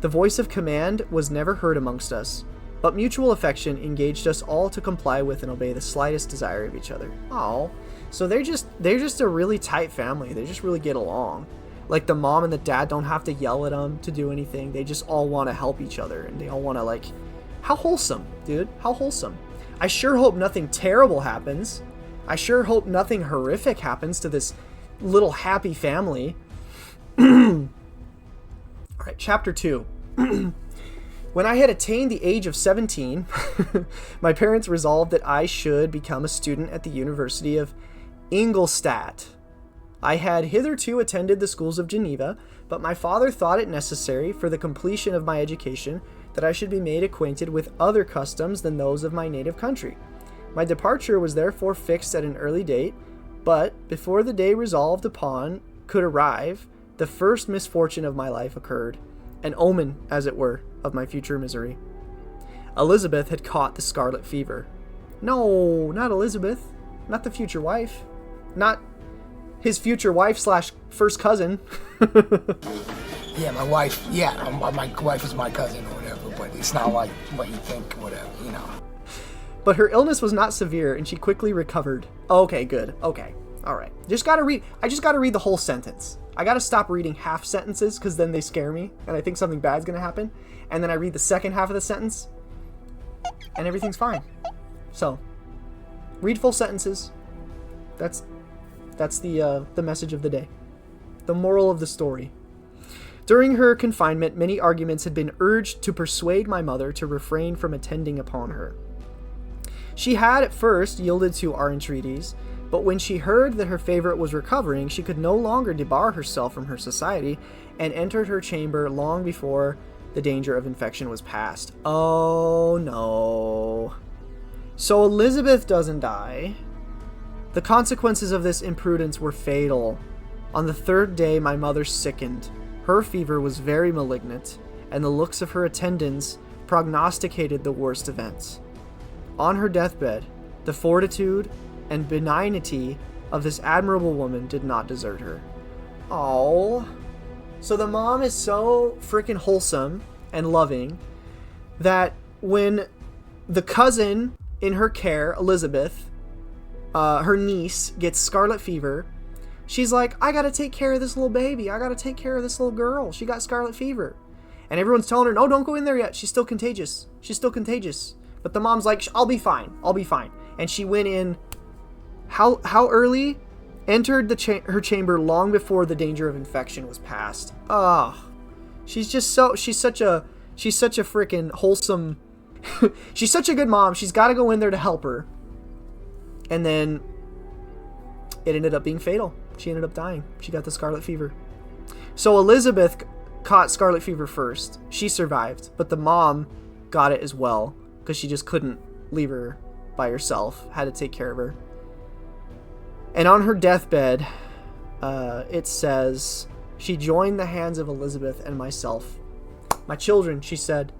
The voice of command was never heard amongst us, but mutual affection engaged us all to comply with and obey the slightest desire of each other. Oh, so they're just a really tight family. They just really get along. Like the mom and the dad don't have to yell at them to do anything. They just all want to help each other, and they all want to like, how wholesome, dude, how wholesome. I sure hope nothing terrible happens. I sure hope nothing horrific happens to this little happy family. All right, chapter 2. When I had attained the age of 17, my parents resolved that I should become a student at the University of Ingolstadt. I had hitherto attended the schools of Geneva, but my father thought it necessary for the completion of my education that I should be made acquainted with other customs than those of my native country. My departure was therefore fixed at an early date, but before the day resolved upon could arrive, the first misfortune of my life occurred, an omen, as it were, of my future misery. Elizabeth had caught the scarlet fever. No, not Elizabeth. Not the future wife. Not his future wife / first cousin. Yeah, my wife. Yeah, my wife is my cousin or whatever, but it's not like what you think, whatever, you know. But her illness was not severe, and she quickly recovered. Okay, good. Okay. All right. I just got to read the whole sentence. I got to stop reading half sentences because then they scare me and I think something bad's going to happen. And then I read the second half of the sentence and everything's fine. So, read full sentences. That's the message of the day. The moral of the story. During her confinement, many arguments had been urged to persuade my mother to refrain from attending upon her. She had at first yielded to our entreaties, but when she heard that her favorite was recovering, she could no longer debar herself from her society and entered her chamber long before the danger of infection was past. Oh no. So Elizabeth doesn't die. The consequences of this imprudence were fatal. On the 3rd day, my mother sickened. Her fever was very malignant, and the looks of her attendants prognosticated the worst events. On her deathbed, the fortitude and benignity of this admirable woman did not desert her. Oh, so the mom is so freaking wholesome and loving that when the cousin in her care, Elizabeth, her niece, gets scarlet fever, she's like, I gotta take care of this little baby. I gotta take care of this little girl. She got scarlet fever. And everyone's telling her, no, don't go in there yet. She's still contagious. She's still contagious. But the mom's like, I'll be fine. I'll be fine. And she went in, how early? Entered her chamber long before the danger of infection was past. Ah, she's such a freaking wholesome, she's such a good mom. She's got to go in there to help her. And then it ended up being fatal. She ended up dying. She got the scarlet fever. So Elizabeth caught scarlet fever first. She survived, but the mom got it as well because she just couldn't leave her by herself. Had to take care of her. And on her deathbed, it says, she joined the hands of Elizabeth and myself. My children, she said,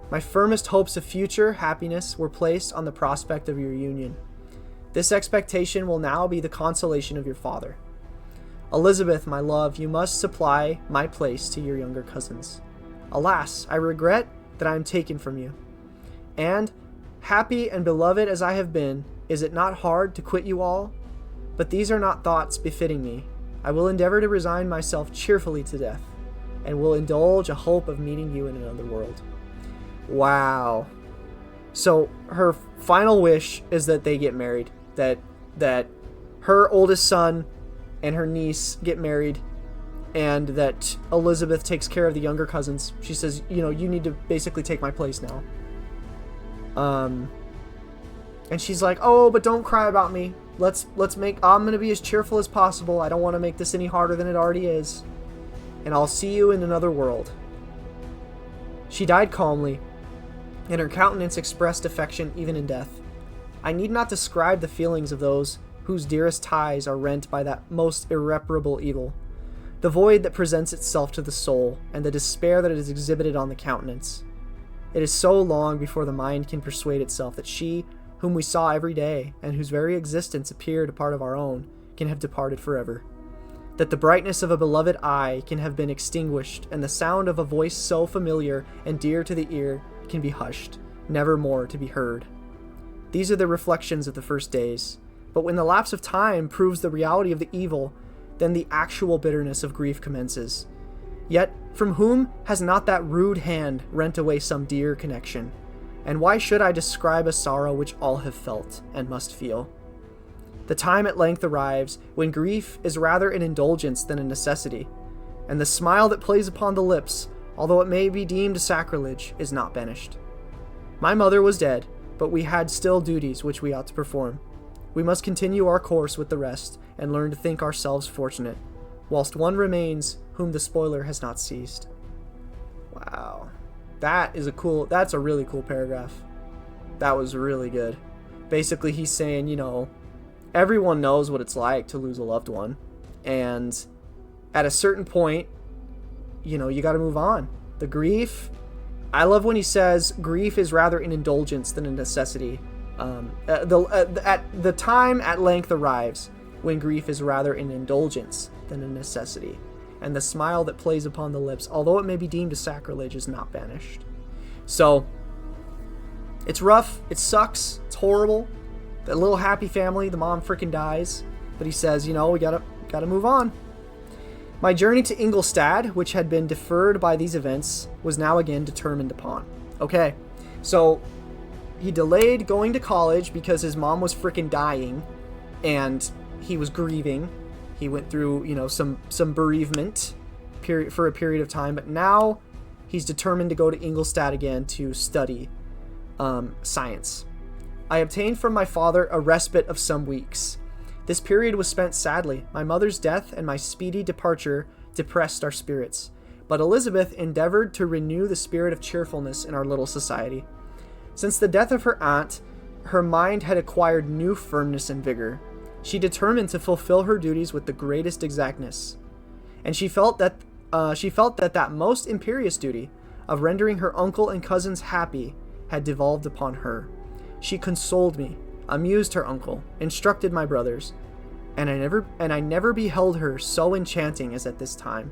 my firmest hopes of future happiness were placed on the prospect of your union. This expectation will now be the consolation of your father. Elizabeth, my love, you must supply my place to your younger cousins. Alas, I regret that I am taken from you. And, happy and beloved as I have been, is it not hard to quit you all? But these are not thoughts befitting me. I will endeavor to resign myself cheerfully to death, and will indulge a hope of meeting you in another world. Wow. So her final wish is that they get married, that her oldest son and her niece get married, and that Elizabeth takes care of the younger cousins. She says, you know, you need to basically take my place now. And she's like, oh, but don't cry about me. I'm going to be as cheerful as possible. I don't want to make this any harder than it already is. And I'll see you in another world. She died calmly, and her countenance expressed affection even in death. I need not describe the feelings of those whose dearest ties are rent by that most irreparable evil, the void that presents itself to the soul, and the despair that is exhibited on the countenance. It is so long before the mind can persuade itself that she, whom we saw every day, and whose very existence appeared a part of our own, can have departed forever. That the brightness of a beloved eye can have been extinguished, and the sound of a voice so familiar and dear to the ear can be hushed, never more to be heard. These are the reflections of the first days, but when the lapse of time proves the reality of the evil, then the actual bitterness of grief commences. Yet, from whom has not that rude hand rent away some dear connection? And why should I describe a sorrow which all have felt, and must feel? The time at length arrives when grief is rather an indulgence than a necessity, and the smile that plays upon the lips, although it may be deemed sacrilege, is not banished. My mother was dead, but we had still duties which we ought to perform. We must continue our course with the rest, and learn to think ourselves fortunate, whilst one remains whom the spoiler has not seized. Wow. That's a really cool paragraph. That was really good. Basically, he's saying, you know, everyone knows what it's like to lose a loved one. And at a certain point, you know, you got to move on. The grief, I love when he says grief is rather an indulgence than a necessity. The time at length arrives when grief is rather an indulgence than a necessity. And the smile that plays upon the lips, although it may be deemed a sacrilege, is not banished. So, it's rough, it sucks, it's horrible. That little happy family, the mom freaking dies. But he says, you know, we gotta move on. My journey to Ingolstadt, which had been deferred by these events, was now again determined upon. Okay, so he delayed going to college because his mom was freaking dying, and he was grieving. He went through, you know, some bereavement for a period of time, but now he's determined to go to Ingolstadt again to study science. I obtained from my father a respite of some weeks. This period was spent sadly. My mother's death and my speedy departure depressed our spirits, but Elizabeth endeavored to renew the spirit of cheerfulness in our little society. Since the death of her aunt, her mind had acquired new firmness and vigor. She determined to fulfill her duties with the greatest exactness, and she felt that that most imperious duty of rendering her uncle and cousins happy had devolved upon her. She consoled me, amused her uncle, instructed my brothers, and I never beheld her so enchanting as at this time,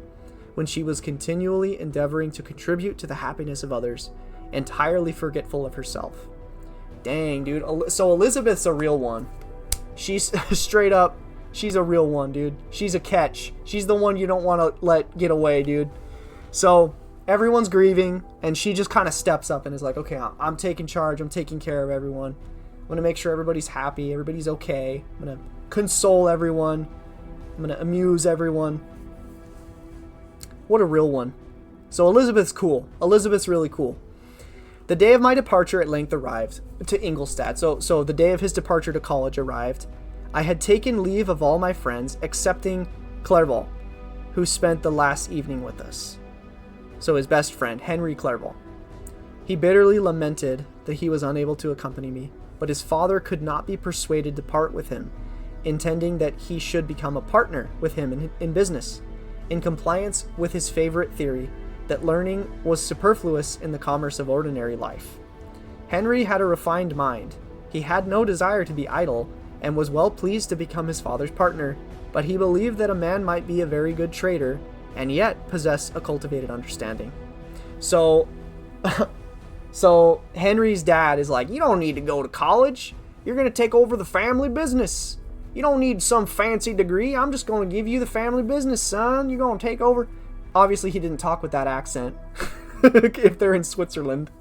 when she was continually endeavoring to contribute to the happiness of others, entirely forgetful of herself. Dang, dude. So Elizabeth's a real one. She's straight up, she's a real one, dude. She's a catch. She's the one you don't want to let get away, dude. So everyone's grieving, and she just kind of steps up and is like, okay, I'm taking charge. I'm taking care of everyone. I'm going to make sure everybody's happy. Everybody's okay. I'm going to console everyone. I'm going to amuse everyone. What a real one. So Elizabeth's cool. Elizabeth's really cool. The day of my departure at length arrived to Ingolstadt. So the day of his departure to college arrived. I had taken leave of all my friends, excepting Clerval, who spent the last evening with us. So his best friend, Henry Clerval. He bitterly lamented that he was unable to accompany me, but his father could not be persuaded to part with him, intending that he should become a partner with him in business, in compliance with his favorite theory that learning was superfluous in the commerce of ordinary life. Henry had a refined mind. He had no desire to be idle, and was well pleased to become his father's partner, but he believed that a man might be a very good trader, and yet possess a cultivated understanding. So Henry's dad is like, you don't need to go to college. You're going to take over the family business. You don't need some fancy degree. I'm just going to give you the family business, son. You're going to take over. Obviously, he didn't talk with that accent if they're in Switzerland.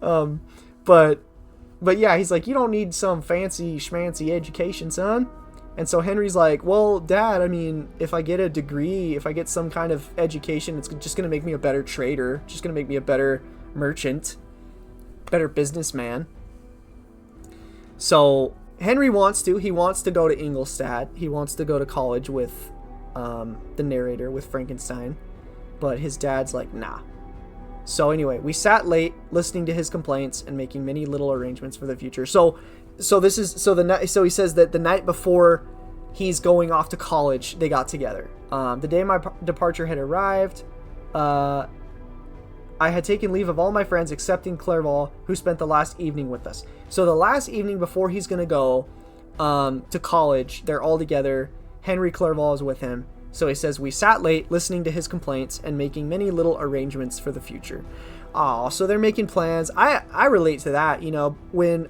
But yeah, he's like, you don't need some fancy schmancy education, son. And so Henry's like, well, Dad, I mean, if I get a degree, if I get some kind of education, it's just going to make me a better trader, just going to make me a better merchant, better businessman. So Henry wants to go to Ingolstadt. He wants to go to college with the narrator, with Frankenstein. But his dad's like, nah. So anyway, we sat late listening to his complaints and making many little arrangements for the future. So he says that the night before he's going off to college, they got together. The day my departure had arrived, I had taken leave of all my friends excepting Clerval, who spent the last evening with us. So the last evening before he's going to go to college, they're all together. Henry Clerval is with him. So he says, we sat late listening to his complaints and making many little arrangements for the future. Oh, so they're making plans. I relate to that. You know, when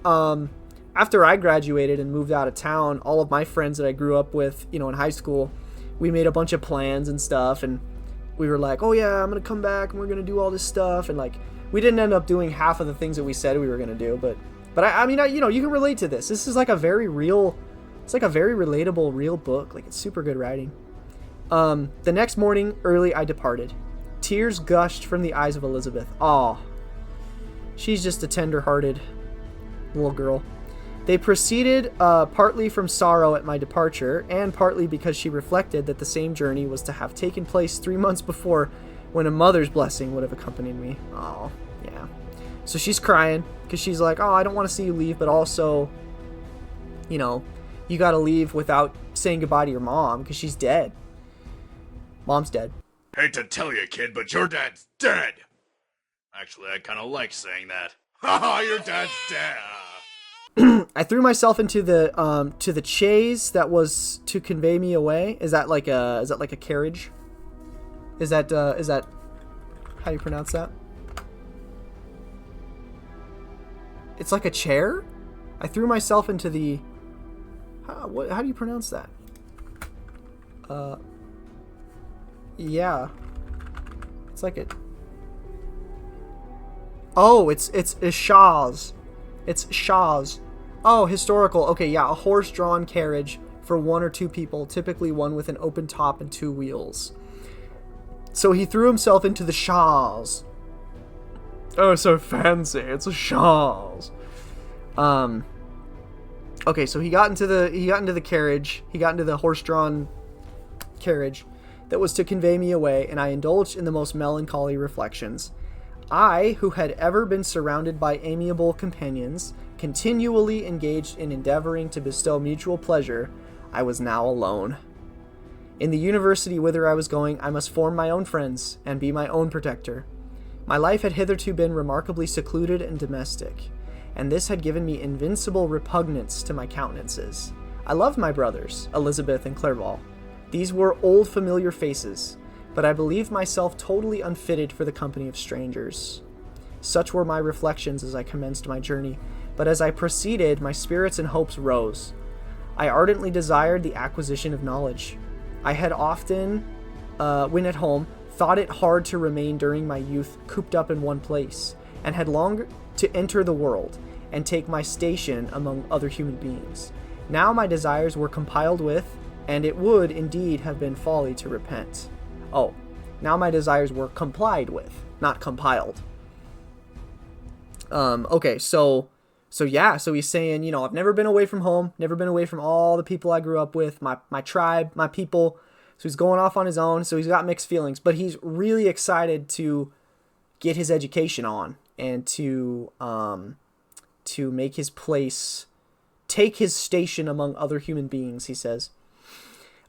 after I graduated and moved out of town, all of my friends that I grew up with, you know, in high school, we made a bunch of plans and stuff, and we were like, oh yeah, I'm gonna come back and we're gonna do all this stuff, and like we didn't end up doing half of the things that we said we were gonna do, but I mean, you know, you can relate to this. This is like a very real, it's like a very relatable real book. Like, it's super good writing. The next morning early I departed. Tears gushed from the eyes of Elizabeth. Aw, she's just a tender-hearted little girl. They proceeded partly from sorrow at my departure, and partly because she reflected that the same journey was to have taken place 3 months before, when a mother's blessing would have accompanied me. Oh, yeah. So she's crying because she's like, oh, I don't want to see you leave, but also, you know, you got to leave without saying goodbye to your mom because she's dead. Mom's dead. Hate to tell you, kid, but your dad's dead. Actually, I kind of like saying that. Haha, your dad's dead. I threw myself into the to the chaise that was to convey me away. Is that like a carriage? Is that how do you pronounce that? It's like a chair? I threw myself into the how do you pronounce that? Yeah. It's like it. Oh, it's chaise. It's chaise. Oh, historical. Okay, yeah, a horse-drawn carriage for 1 or 2 people, typically one with an open top and 2 wheels. So he threw himself into the chaise. Oh, so fancy. It's a chaise. Okay, so he got into the carriage. He got into the horse-drawn carriage that was to convey me away, and I indulged in the most melancholy reflections. I, who had ever been surrounded by amiable companions, continually engaged in endeavoring to bestow mutual pleasure, I was now alone. In the university whither I was going, I must form my own friends and be my own protector. My life had hitherto been remarkably secluded and domestic, and this had given me invincible repugnance to my countenances. I loved my brothers, Elizabeth and Clerval. These were old familiar faces, but I believed myself totally unfitted for the company of strangers. Such were my reflections as I commenced my journey, but as I proceeded, my spirits and hopes rose. I ardently desired the acquisition of knowledge. I had often, when at home, thought it hard to remain during my youth cooped up in one place, and had longed to enter the world and take my station among other human beings. Now my desires were compiled with, and it would indeed have been folly to repent. Oh, now my desires were complied with, not compiled. Okay, so he's saying, you know, I've never been away from home, never been away from all the people I grew up with, my tribe, my people. So he's going off on his own, so he's got mixed feelings, but he's really excited to get his education on and to make his place take his station among other human beings, he says.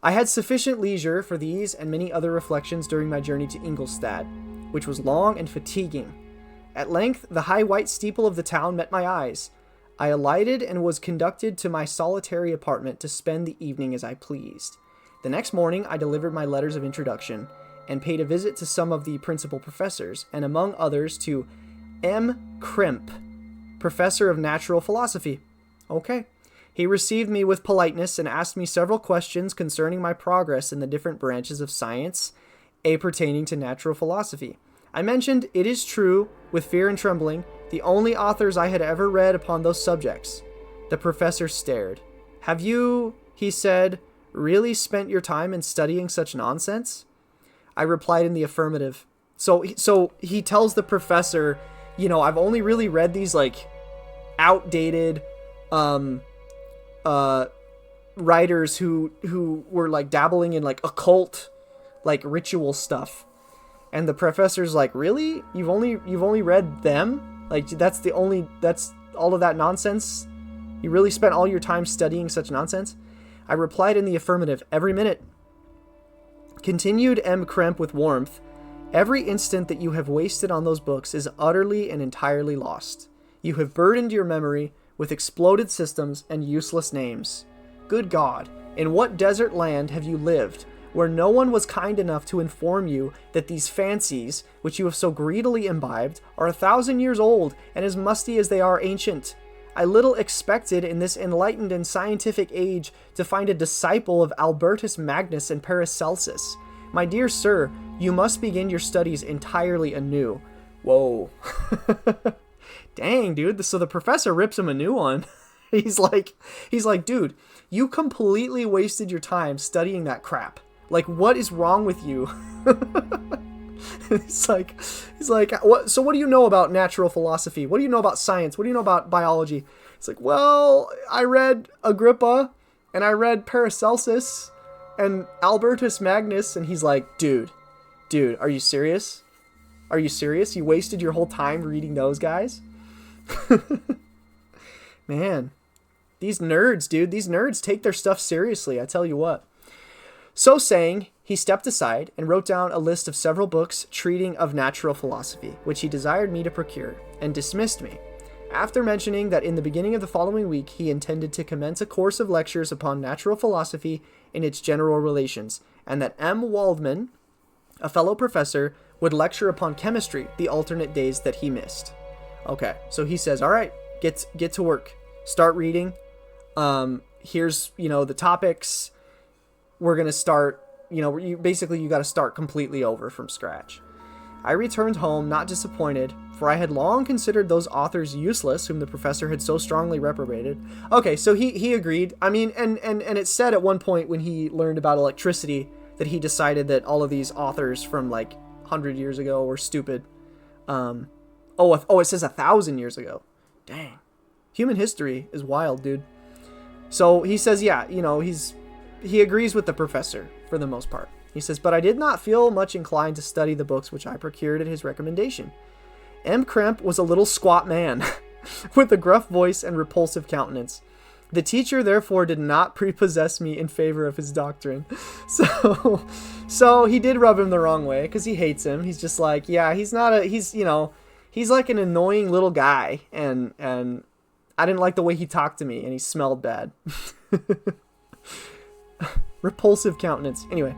I had sufficient leisure for these and many other reflections during my journey to Ingolstadt, which was long and fatiguing. At length, the high white steeple of the town met my eyes. I alighted and was conducted to my solitary apartment to spend the evening as I pleased. The next morning, I delivered my letters of introduction and paid a visit to some of the principal professors, and among others to M. Krimp, professor of natural philosophy. Okay. He received me with politeness and asked me several questions concerning my progress in the different branches of science, pertaining to natural philosophy. I mentioned, it is true, with fear and trembling, the only authors I had ever read upon those subjects. The professor stared. Have you, he said, really spent your time in studying such nonsense? I replied in the affirmative. So he tells the professor, I've only really read these like outdated writers who were like dabbling in like occult, like ritual stuff. And the professor's like, really? You've only read them? Like that's all of that nonsense? You really spent all your time studying such nonsense? I replied in the affirmative, every minute. Continued M. Kremp with warmth, every instant that you have wasted on those books is utterly and entirely lost. You have burdened your memory with exploded systems and useless names. Good God, in what desert land have you lived, where no one was kind enough to inform you that these fancies, which you have so greedily imbibed, are 1,000 years old and as musty as they are ancient? I little expected in this enlightened and scientific age to find a disciple of Albertus Magnus and Paracelsus. My dear sir, you must begin your studies entirely anew. Whoa. Dang, dude. So the professor rips him a new one. He's like, dude, you completely wasted your time studying that crap. Like, what is wrong with you? He's like, what? So what do you know about natural philosophy? What do you know about science? What do you know about biology? It's like, well, I read Agrippa and I read Paracelsus and Albertus Magnus. And he's like, dude, are you serious? Are you serious? You wasted your whole time reading those guys? Man, these nerds take their stuff seriously. I tell you what. So saying, he stepped aside and wrote down a list of several books treating of natural philosophy, which he desired me to procure, and dismissed me. After mentioning that in the beginning of the following week he intended to commence a course of lectures upon natural philosophy in its general relations, and that M. Waldman, a fellow professor, would lecture upon chemistry the alternate days that he missed. Okay, so he says, all right, get to work. Start reading. Here's, the topics. We're going to start, you got to start completely over from scratch. I returned home not disappointed, for I had long considered those authors useless whom the professor had so strongly reprobated. Okay, so he agreed. I mean, and it said at one point when he learned about electricity that he decided that all of these authors from like 100 years ago were stupid. It says 1,000 years ago. Dang. Human history is wild, dude. So he says, yeah, he agrees with the professor for the most part. He says, but I did not feel much inclined to study the books which I procured at his recommendation. M. Kremp was a little squat man with a gruff voice and repulsive countenance. The teacher therefore did not prepossess me in favor of his doctrine. So he did rub him the wrong way because he hates him. He's just like, yeah, he's like an annoying little guy, and I didn't like the way he talked to me, and he smelled bad. Repulsive countenance. Anyway,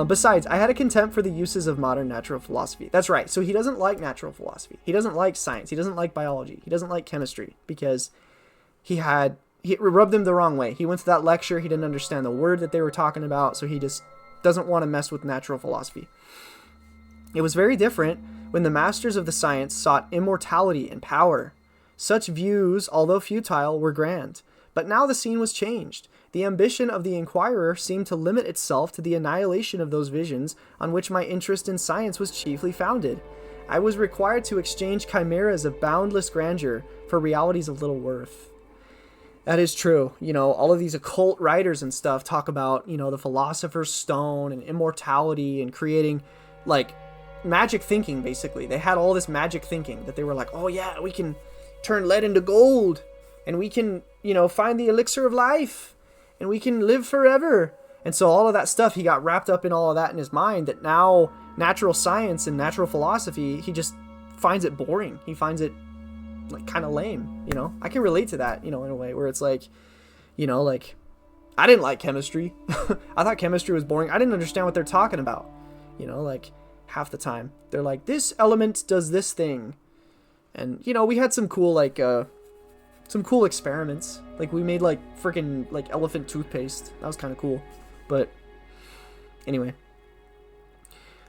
besides, I had a contempt for the uses of modern natural philosophy. That's right. So he doesn't like natural philosophy. He doesn't like science. He doesn't like biology. He doesn't like chemistry because he rubbed him the wrong way. He went to that lecture. He didn't understand the word that they were talking about. So he just doesn't want to mess with natural philosophy. It was very different when the masters of the science sought immortality and power. Such views, although futile, were grand. But now the scene was changed. The ambition of the inquirer seemed to limit itself to the annihilation of those visions on which my interest in science was chiefly founded. I was required to exchange chimeras of boundless grandeur for realities of little worth. That is true. All of these occult writers and stuff talk about, the philosopher's stone and immortality and creating, like, magic thinking, basically. They had all this magic thinking that they were like, oh yeah, we can turn lead into gold. and we can, find the elixir of life, and we can live forever. And so all of that stuff, he got wrapped up in all of that in his mind, that now natural science and natural philosophy, he just finds it boring. He finds it like kind of lame, I can relate to that, in a way where it's like, I didn't like chemistry. I thought chemistry was boring. I didn't understand what they're talking about. Like half the time they're like, this element does this thing. And, we had some cool, some cool experiments. Like we made like freaking like elephant toothpaste. That was kind of cool. But anyway,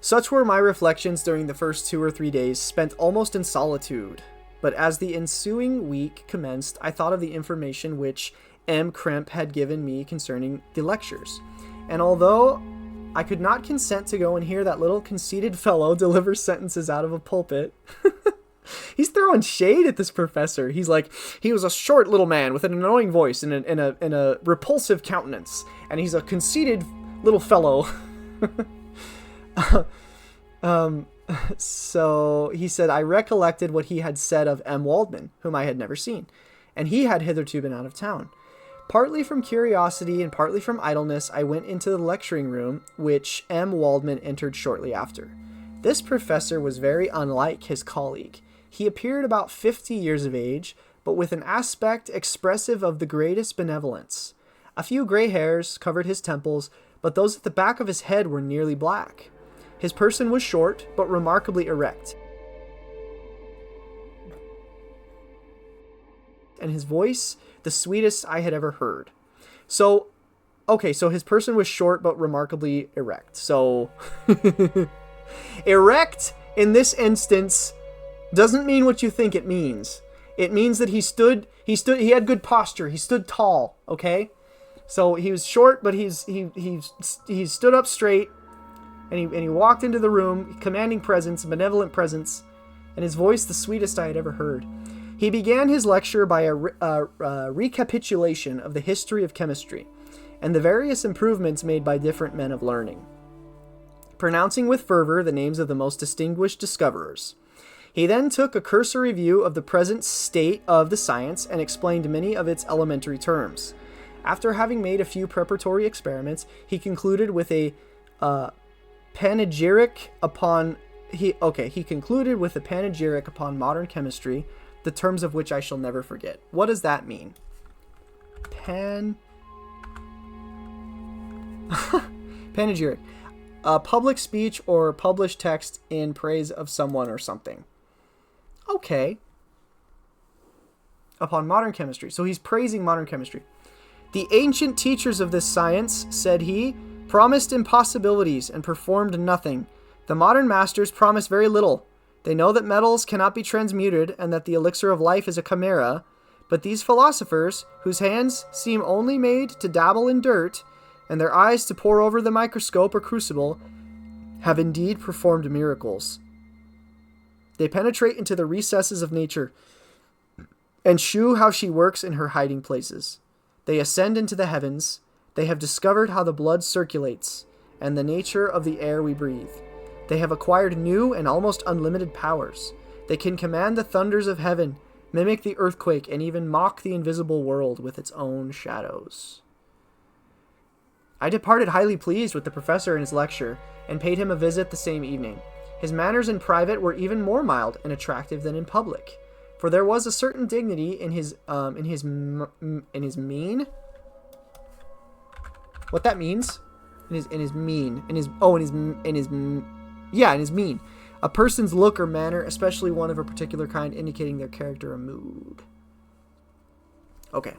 such were my reflections during the first 2 or 3 days, spent almost in solitude. But as the ensuing week commenced, I thought of the information which M. Kremp had given me concerning the lectures. And although I could not consent to go and hear that little conceited fellow deliver sentences out of a pulpit, he's throwing shade at this professor. He's like, he was a short little man with an annoying voice and a repulsive countenance, and he's a conceited little fellow. So he said, I recollected what he had said of M. Waldman, whom I had never seen, and he had hitherto been out of town. Partly from curiosity and partly from idleness, I went into the lecturing room, which M. Waldman entered shortly after. This professor was very unlike his colleague. He appeared about 50 years of age, but with an aspect expressive of the greatest benevolence. A few gray hairs covered his temples, but those at the back of his head were nearly black. His person was short, but remarkably erect, and his voice the sweetest I had ever heard. So his person was short, but remarkably erect. So, erect in this instance doesn't mean what you think it means. It means that he had good posture. He stood tall, okay? So he was short, but he stood up straight, and he walked into the room, commanding presence, benevolent presence, and his voice the sweetest I had ever heard. He began his lecture by a recapitulation of the history of chemistry and the various improvements made by different men of learning, pronouncing with fervor the names of the most distinguished discoverers. He then took a cursory view of the present state of the science and explained many of its elementary terms. After having made a few preparatory experiments, he concluded with a panegyric upon modern chemistry, the terms of which I shall never forget. What does that mean? Panegyric. A public speech or published text in praise of someone or something. Okay. Upon modern chemistry. So he's praising modern chemistry. The ancient teachers of this science, said he, promised impossibilities and performed nothing. The modern masters promise very little. They know that metals cannot be transmuted and that the elixir of life is a chimera, but these philosophers, whose hands seem only made to dabble in dirt, and their eyes to pore over the microscope or crucible, have indeed performed miracles. They penetrate into the recesses of nature, and shew how she works in her hiding places. They ascend into the heavens. They have discovered how the blood circulates, and the nature of the air we breathe. They have acquired new and almost unlimited powers. They can command the thunders of heaven, mimic the earthquake, and even mock the invisible world with its own shadows. I departed highly pleased with the professor in his lecture, and paid him a visit the same evening. His manners in private were even more mild and attractive than in public, for there was a certain dignity in his mien. What that means? In his mien. In his mien. A person's look or manner, especially one of a particular kind, indicating their character or mood. Okay.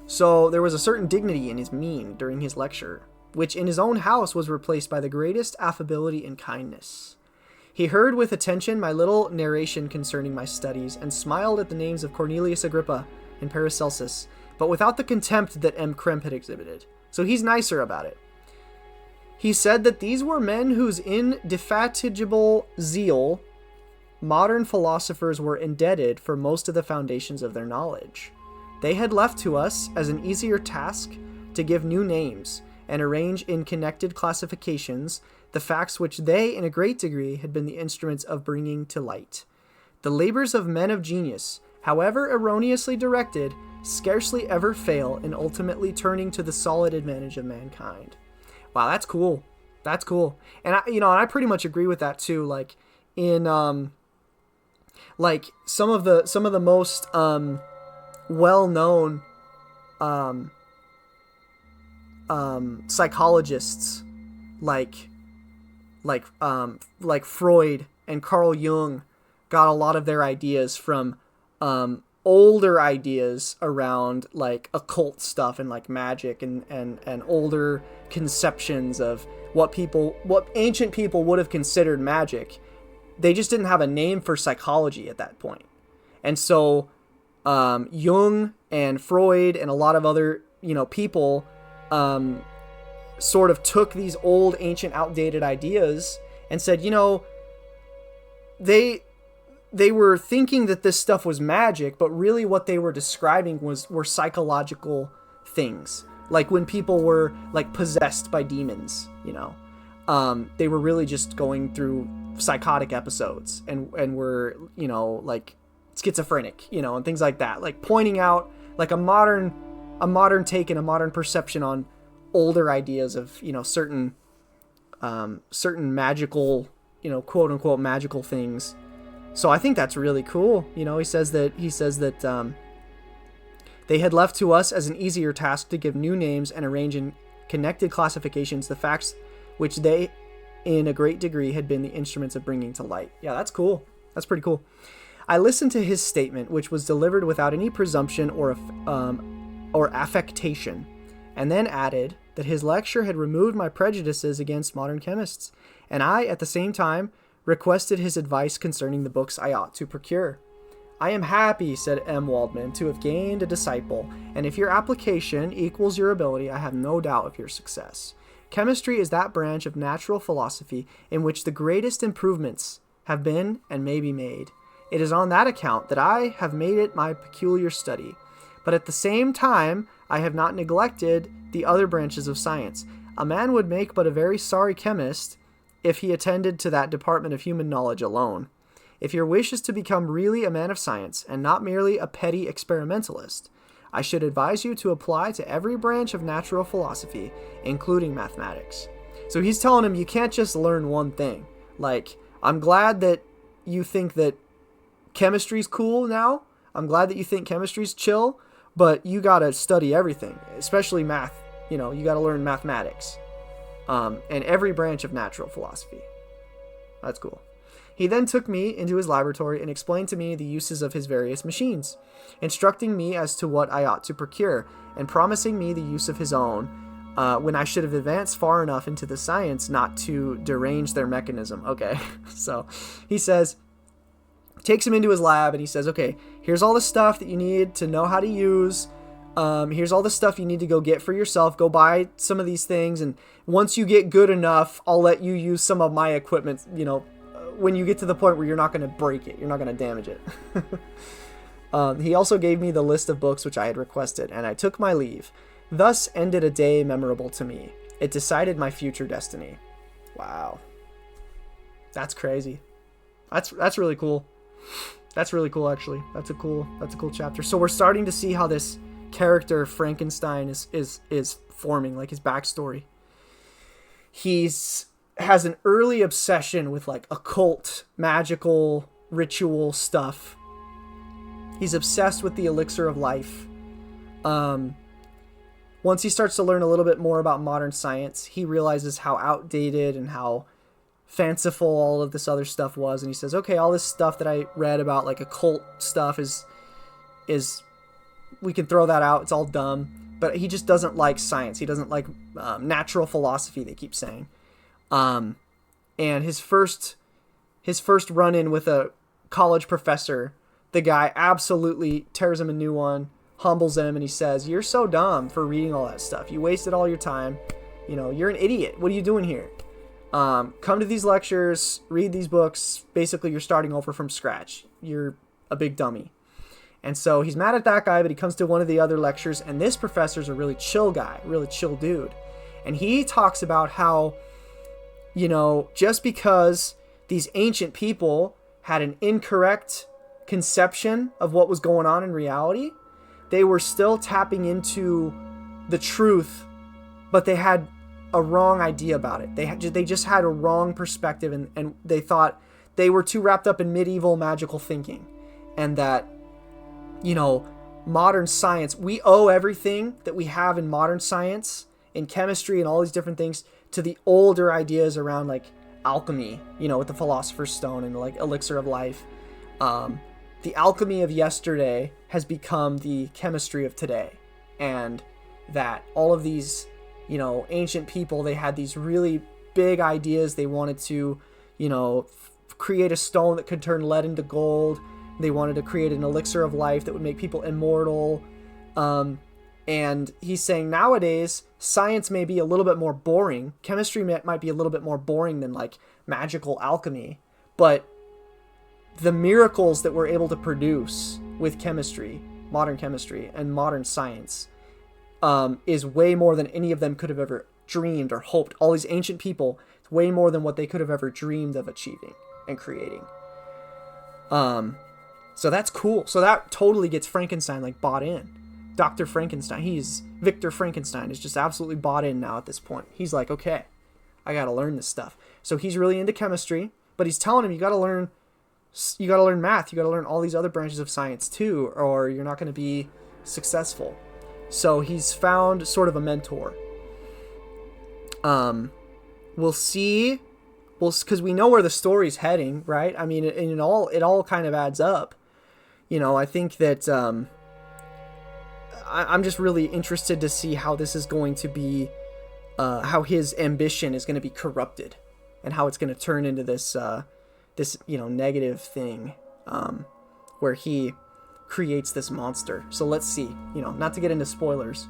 So there was a certain dignity in his mien during his lecture, which in his own house was replaced by the greatest affability and kindness. He heard with attention my little narration concerning my studies, and smiled at the names of Cornelius Agrippa and Paracelsus, but without the contempt that M. Kremp had exhibited. So he's nicer about it. He said that these were men whose indefatigable zeal modern philosophers were indebted for most of the foundations of their knowledge. They had left to us as an easier task to give new names and arrange in connected classifications the facts which they, in a great degree, had been the instruments of bringing to light. The labors of men of genius, however erroneously directed, scarcely ever fail in ultimately turning to the solid advantage of mankind. Wow, that's cool. That's cool. And I pretty much agree with that too. Like in like some of the most well-known psychologists like Freud and Carl Jung got a lot of their ideas from older ideas around like occult stuff and like magic and older conceptions of what ancient people would have considered magic. They just didn't have a name for psychology at that point. And so Jung and Freud and a lot of other, people sort of took these old, ancient, outdated ideas and said, they were thinking that this stuff was magic, but really what they were describing were psychological things. Like when people were like possessed by demons, they were really just going through psychotic episodes and were, like schizophrenic, and things like that. Like pointing out like a modern take and a modern perception on older ideas of, certain magical, quote unquote magical things. So I think that's really cool. He says that they had left to us as an easier task to give new names and arrange in connected classifications the facts which they, in a great degree, had been the instruments of bringing to light. Yeah, that's cool. That's pretty cool. I listened to his statement, which was delivered without any presumption or affectation, and then added that his lecture had removed my prejudices against modern chemists, and I, at the same time, requested his advice concerning the books I ought to procure. I am happy, said M. Waldman, to have gained a disciple, and if your application equals your ability, I have no doubt of your success. Chemistry is that branch of natural philosophy in which the greatest improvements have been and may be made. It is on that account that I have made it my peculiar study. But at the same time, I have not neglected the other branches of science. A man would make but a very sorry chemist if he attended to that department of human knowledge alone. If your wish is to become really a man of science, and not merely a petty experimentalist, I should advise you to apply to every branch of natural philosophy, including mathematics. So he's telling him you can't just learn one thing. Like, I'm glad that you think that chemistry's cool now. I'm glad that you think chemistry's chill, but you gotta study everything, especially math. You gotta learn mathematics. And every branch of natural philosophy. That's cool. He then took me into his laboratory and explained to me the uses of his various machines, instructing me as to what I ought to procure, and promising me the use of his own, when I should have advanced far enough into the science not to derange their mechanism. Okay, so he says, takes him into his lab and he says, okay, here's all the stuff that you need to know how to use. Here's all the stuff you need to go get for yourself. Go buy some of these things, and once you get good enough, I'll let you use some of my equipment, when you get to the point where you're not going to break it, you're not going to damage it. He also gave me the list of books which I had requested, and I took my leave. Thus ended a day memorable to me. It decided my future destiny. Wow. That's crazy. That's really cool. That's really cool, actually. That's a cool chapter. So we're starting to see how this character Frankenstein is forming, like his backstory. Has an early obsession with like occult, magical, ritual stuff. He's obsessed with the elixir of life. Once he starts to learn a little bit more about modern science, he realizes how outdated and how fanciful all of this other stuff was, and he says, okay, all this stuff that I read about like occult stuff is we can throw that out, it's all dumb. But he just doesn't like science. He doesn't like natural philosophy, they keep saying. And his first run-in with a college professor, the guy absolutely tears him a new one, humbles him, and he says, you're so dumb for reading all that stuff. You wasted all your time. You're an idiot. What are you doing here? Come to these lectures, read these books. Basically, you're starting over from scratch. You're a big dummy. And so he's mad at that guy, but he comes to one of the other lectures, and this professor's a really chill guy, really chill dude. And he talks about how, just because these ancient people had an incorrect conception of what was going on in reality, they were still tapping into the truth, but they had a wrong idea about it. They just had a wrong perspective, and they thought they were too wrapped up in medieval magical thinking, and that, you know, modern science, we owe everything that we have in modern science, in chemistry and all these different things, to the older ideas around like alchemy, you know, with the Philosopher's Stone and like elixir of life. The alchemy of yesterday has become the chemistry of today, and that all of these, you know, ancient people, they had these really big ideas. They wanted to, you know, create a stone that could turn lead into gold. They wanted to create an elixir of life that would make people immortal. And he's saying nowadays, science may be a little bit more boring. Chemistry might be a little bit more boring than like magical alchemy. But the miracles that we're able to produce with chemistry, modern chemistry, and modern science, is way more than any of them could have ever dreamed or hoped. All these ancient people, it's way more than what they could have ever dreamed of achieving and creating. So that's cool. So that totally gets Frankenstein like bought in. Dr. Frankenstein, Victor Frankenstein is just absolutely bought in now at this point. He's like, okay, I got to learn this stuff. So he's really into chemistry, but he's telling him, you got to learn math. You got to learn all these other branches of science too, or you're not going to be successful. So he's found sort of a mentor. We'll see. Because we know where the story's heading, right? I mean, it all kind of adds up. You know, I think that I'm just really interested to see how this is going to be, how his ambition is going to be corrupted, and how it's going to turn into this you know, negative thing, where he creates this monster. So let's see. You know, not to get into spoilers,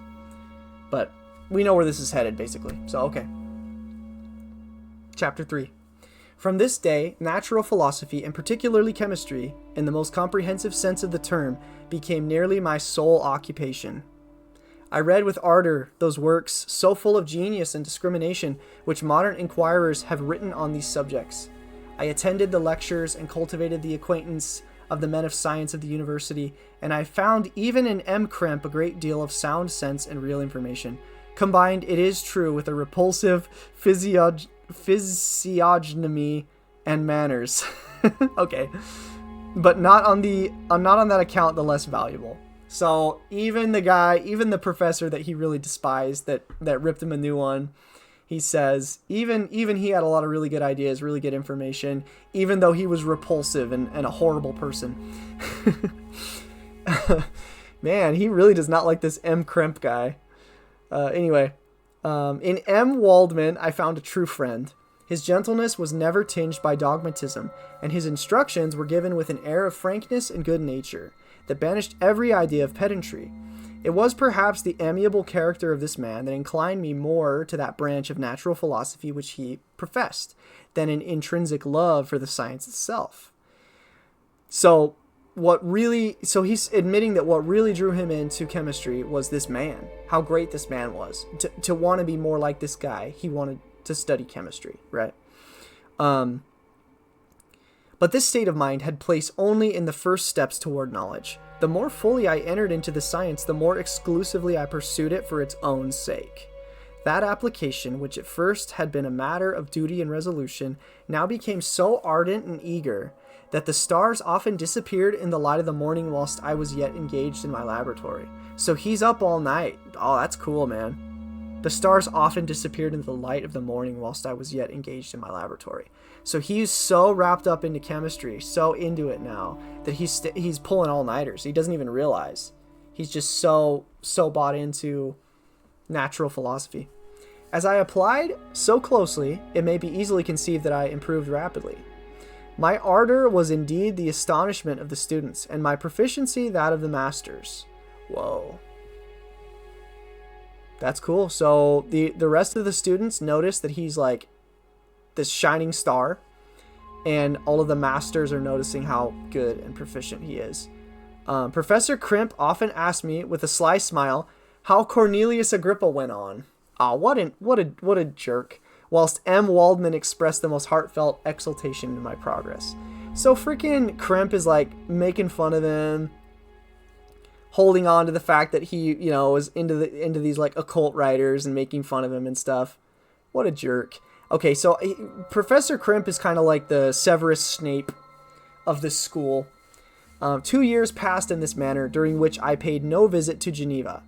but we know where this is headed, basically. So okay. Chapter 3. From this day, natural philosophy, and particularly chemistry, in the most comprehensive sense of the term, became nearly my sole occupation. I read with ardor those works, so full of genius and discrimination, which modern inquirers have written on these subjects. I attended the lectures and cultivated the acquaintance of the men of science of the university, and I found even in M. Krempe a great deal of sound sense and real information, combined, it is true, with a repulsive physiognomy and manners. Okay, but not on that account the less valuable. So even the professor that he really despised, that ripped him a new one, he says even he had a lot of really good ideas, really good information, even though he was repulsive and a horrible person. Man, he really does not like this M. Krempe guy. Anyway, in M. Waldman, I found a true friend. His gentleness was never tinged by dogmatism, and his instructions were given with an air of frankness and good nature that banished every idea of pedantry. It was perhaps the amiable character of this man that inclined me more to that branch of natural philosophy which he professed, than an intrinsic love for the science itself. So he's admitting that what really drew him into chemistry was this man, how great this man was. To want to be more like this guy, he wanted to study chemistry, right? But this state of mind had place only in the first steps toward knowledge. The more fully I entered into the science, the more exclusively I pursued it for its own sake. That application, which at first had been a matter of duty and resolution, now became so ardent and eager that the stars often disappeared in the light of the morning whilst I was yet engaged in my laboratory. So he's up all night. Oh, that's cool, man. The stars often disappeared in the light of the morning whilst I was yet engaged in my laboratory. So he's so wrapped up into chemistry, so into it now, that he's pulling all-nighters. He doesn't even realize. He's just so bought into natural philosophy. As I applied so closely, it may be easily conceived that I improved rapidly. My ardor was indeed the astonishment of the students, and my proficiency that of the masters. Whoa. That's cool. So the rest of the students notice that he's like this shining star, and all of the masters are noticing how good and proficient he is. Professor Krempe often asked me with a sly smile how Cornelius Agrippa went on. What a jerk. Whilst M. Waldman expressed the most heartfelt exultation in my progress. So freaking Krimp is like making fun of him, holding on to the fact that he, was into these like occult writers and making fun of him and stuff. What a jerk. Okay, so Professor Krimp is kind of like the Severus Snape of this school. 2 years passed in this manner, during which I paid no visit to Geneva,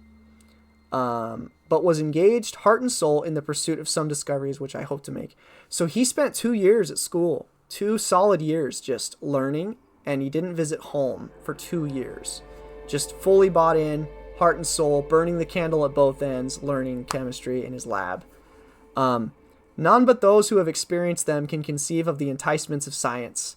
but was engaged heart and soul in the pursuit of some discoveries which I hope to make. So he spent 2 years at school, 2 solid years just learning, and he didn't visit home for 2 years. Just fully bought in, heart and soul, burning the candle at both ends, learning chemistry in his lab. None but those who have experienced them can conceive of the enticements of science.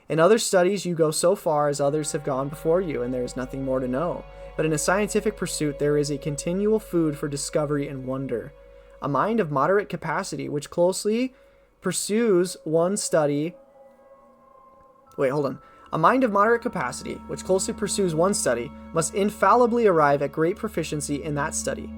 In other studies, you go so far as others have gone before you, and there is nothing more to know. But in a scientific pursuit, there is a continual food for discovery and wonder. A mind of moderate capacity, which closely pursues one study... A mind of moderate capacity, which closely pursues one study, must infallibly arrive at great proficiency in that study.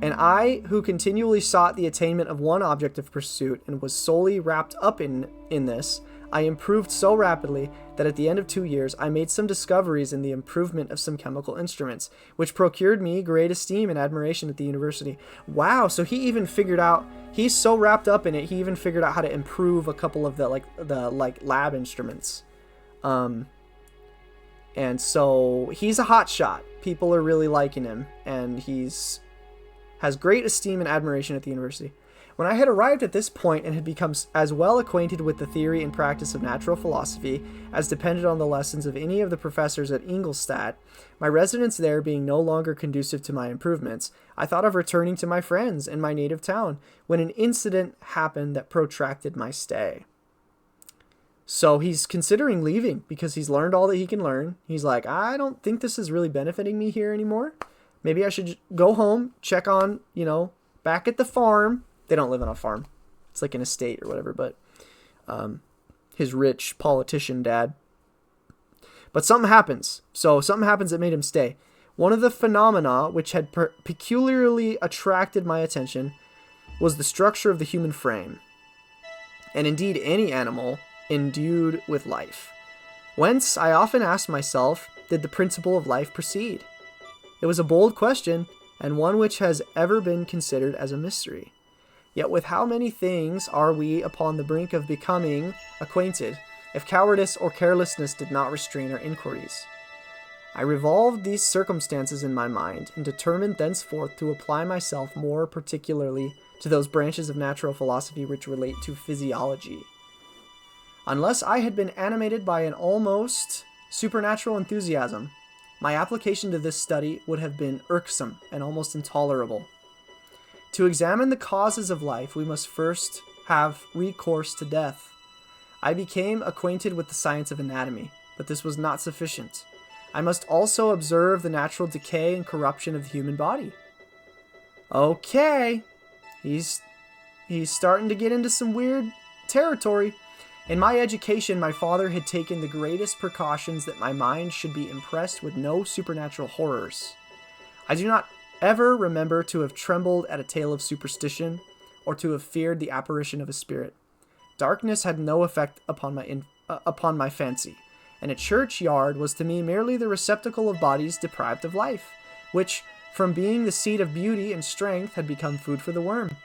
And I, who continually sought the attainment of one object of pursuit and was solely wrapped up in this, I improved so rapidly that at the end of 2 years I made some discoveries in the improvement of some chemical instruments, which procured me great esteem and admiration at the university. Wow, so he even figured out, he's so wrapped up in it, he even figured out how to improve a couple of the lab instruments. And so he's a hot shot. People are really liking him, and has great esteem and admiration at the university. When I had arrived at this point and had become as well acquainted with the theory and practice of natural philosophy as depended on the lessons of any of the professors at Ingolstadt, my residence there being no longer conducive to my improvements, I thought of returning to my friends in my native town, when an incident happened that protracted my stay. So he's considering leaving because he's learned all that he can learn. He's like, I don't think this is really benefiting me here anymore. Maybe I should go home, check on, back at the farm. They don't live on a farm. It's like an estate or whatever, but his rich politician dad. But something happens. So something happens that made him stay. One of the phenomena which had peculiarly attracted my attention was the structure of the human frame, and indeed any animal endued with life. Whence I often asked myself, did the principle of life proceed? It was a bold question, and one which has ever been considered as a mystery. Yet with how many things are we upon the brink of becoming acquainted, if cowardice or carelessness did not restrain our inquiries? I revolved these circumstances in my mind, and determined thenceforth to apply myself more particularly to those branches of natural philosophy which relate to physiology. Unless I had been animated by an almost supernatural enthusiasm, my application to this study would have been irksome and almost intolerable. To examine the causes of life, we must first have recourse to death. I became acquainted with the science of anatomy, but this was not sufficient. I must also observe the natural decay and corruption of the human body. Okay, he's starting to get into some weird territory. In my education, my father had taken the greatest precautions that my mind should be impressed with no supernatural horrors. I do not ever remember to have trembled at a tale of superstition, or to have feared the apparition of a spirit. Darkness had no effect upon my fancy, and a churchyard was to me merely the receptacle of bodies deprived of life, which, from being the seat of beauty and strength, had become food for the worm.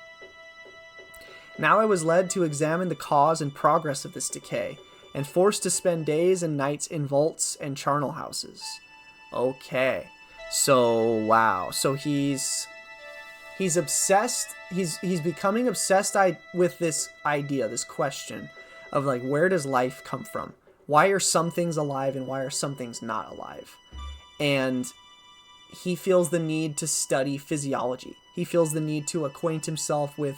Now I was led to examine the cause and progress of this decay, and forced to spend days and nights in vaults and charnel houses. Okay. So, wow. So he's obsessed. He's becoming obsessed with this idea, this question of like, where does life come from? Why are some things alive and why are some things not alive? And he feels the need to study physiology. He feels the need to acquaint himself with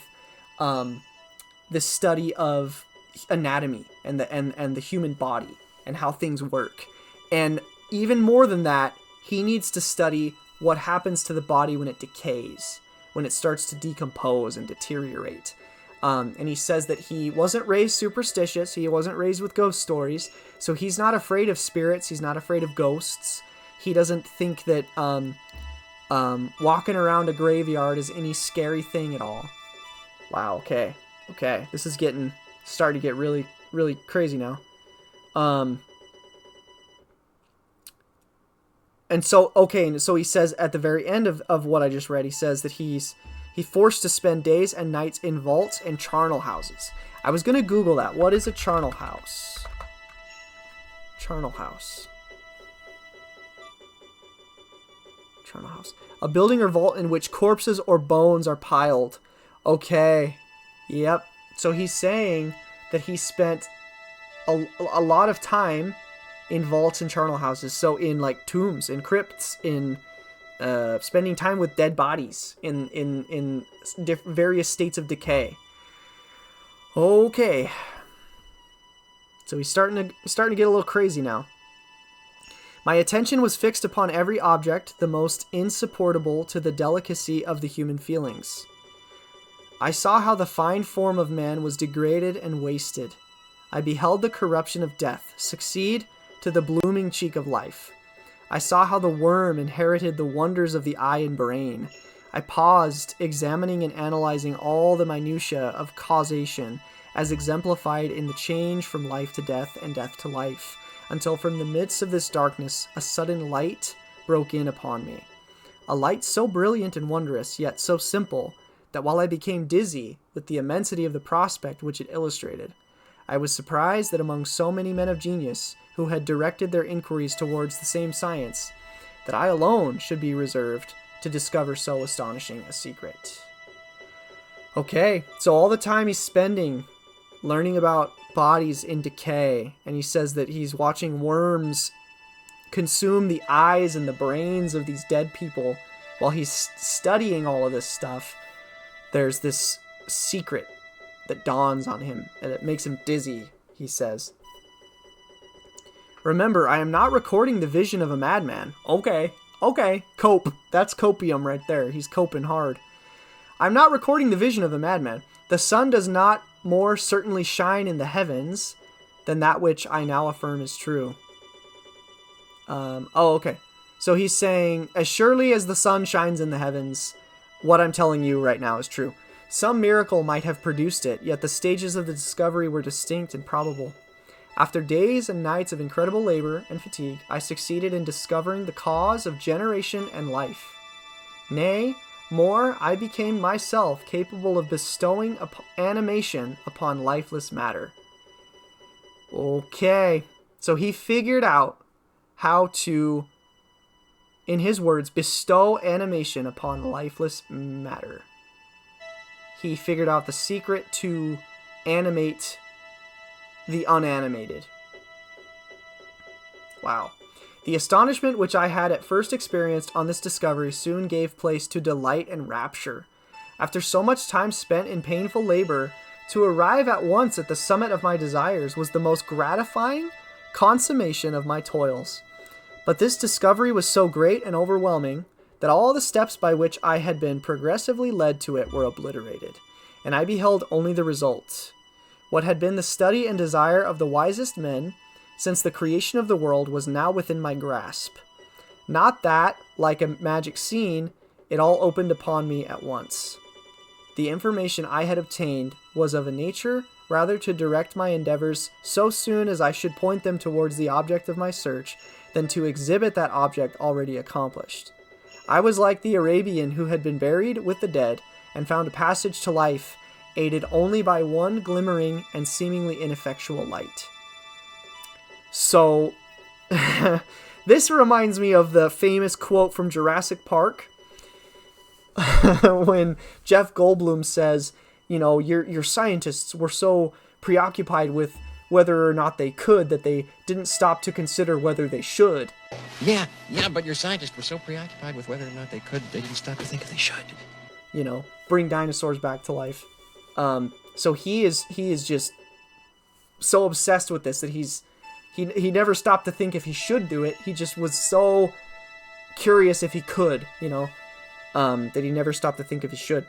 the study of anatomy and the human body and how things work. And even more than that, he needs to study what happens to the body when it decays, when it starts to decompose and deteriorate. And he says that he wasn't raised superstitious. He wasn't raised with ghost stories. So he's not afraid of spirits. He's not afraid of ghosts. He doesn't think that walking around a graveyard is any scary thing at all. Wow, okay. This is starting to get really, really crazy now. And so, okay, and so he says at the very end of what I just read, he says that he's forced to spend days and nights in vaults and charnel houses. I was going to Google that. What is a charnel house? Charnel house. Charnel house. A building or vault in which corpses or bones are piled. Okay. Yep. So he's saying that he spent a lot of time in vaults and charnel houses. So in like tombs, in crypts, in spending time with dead bodies, in various states of decay. Okay. So he's starting to get a little crazy now. My attention was fixed upon every object, the most insupportable to the delicacy of the human feelings. I saw how the fine form of man was degraded and wasted. I beheld the corruption of death succeed to the blooming cheek of life. I saw how the worm inherited the wonders of the eye and brain. I paused, examining and analyzing all the minutiae of causation, as exemplified in the change from life to death and death to life, until from the midst of this darkness a sudden light broke in upon me. A light so brilliant and wondrous, yet so simple, that while I became dizzy with the immensity of the prospect which it illustrated, I was surprised that among so many men of genius who had directed their inquiries towards the same science, that I alone should be reserved to discover so astonishing a secret. Okay, so all the time he's spending learning about bodies in decay, and he says that he's watching worms consume the eyes and the brains of these dead people while he's studying all of this stuff. There's this secret that dawns on him, and it makes him dizzy, he says. Remember, I am not recording the vision of a madman. Okay, cope. That's copium right there. He's coping hard. I'm not recording the vision of a madman. The sun does not more certainly shine in the heavens than that which I now affirm is true. Okay. So he's saying, as surely as the sun shines in the heavens, what I'm telling you right now is true. Some miracle might have produced it, yet the stages of the discovery were distinct and probable. After days and nights of incredible labor and fatigue, I succeeded in discovering the cause of generation and life. Nay, more, I became myself capable of bestowing animation upon lifeless matter. Okay, so he figured out how to, in his words, bestow animation upon lifeless matter. He figured out the secret to animate the unanimated. Wow. The astonishment which I had at first experienced on this discovery soon gave place to delight and rapture. After so much time spent in painful labor, to arrive at once at the summit of my desires was the most gratifying consummation of my toils. But this discovery was so great and overwhelming that all the steps by which I had been progressively led to it were obliterated, and I beheld only the result. What had been the study and desire of the wisest men since the creation of the world was now within my grasp. Not that, like a magic scene, it all opened upon me at once. The information I had obtained was of a nature rather to direct my endeavors so soon as I should point them towards the object of my search than to exhibit that object already accomplished. I was like the Arabian who had been buried with the dead and found a passage to life, aided only by one glimmering and seemingly ineffectual light. So, this reminds me of the famous quote from Jurassic Park, when Jeff Goldblum says, you know, your scientists were so preoccupied with whether or not they could that they didn't stop to consider whether they should. Yeah, but your scientists were so preoccupied with whether or not they could, they didn't stop to think if they should. You know, bring dinosaurs back to life. So he is just so obsessed with this that he never stopped to think if he should do it. He just was so curious if he could, you know, that he never stopped to think if he should.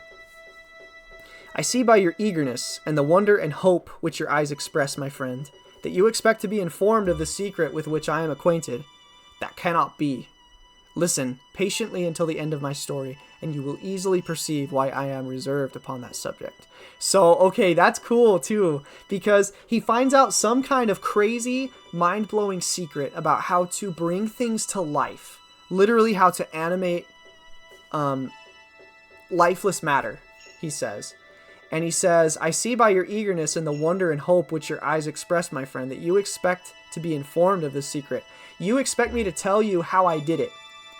I see by your eagerness and the wonder and hope which your eyes express, my friend, that you expect to be informed of the secret with which I am acquainted. That cannot be. Listen patiently until the end of my story, and you will easily perceive why I am reserved upon that subject. So, okay, that's cool too, because he finds out some kind of crazy, mind-blowing secret about how to bring things to life. Literally how to animate lifeless matter, he says. And he says, I see by your eagerness and the wonder and hope which your eyes express, my friend, that you expect to be informed of this secret. You expect me to tell you how I did it.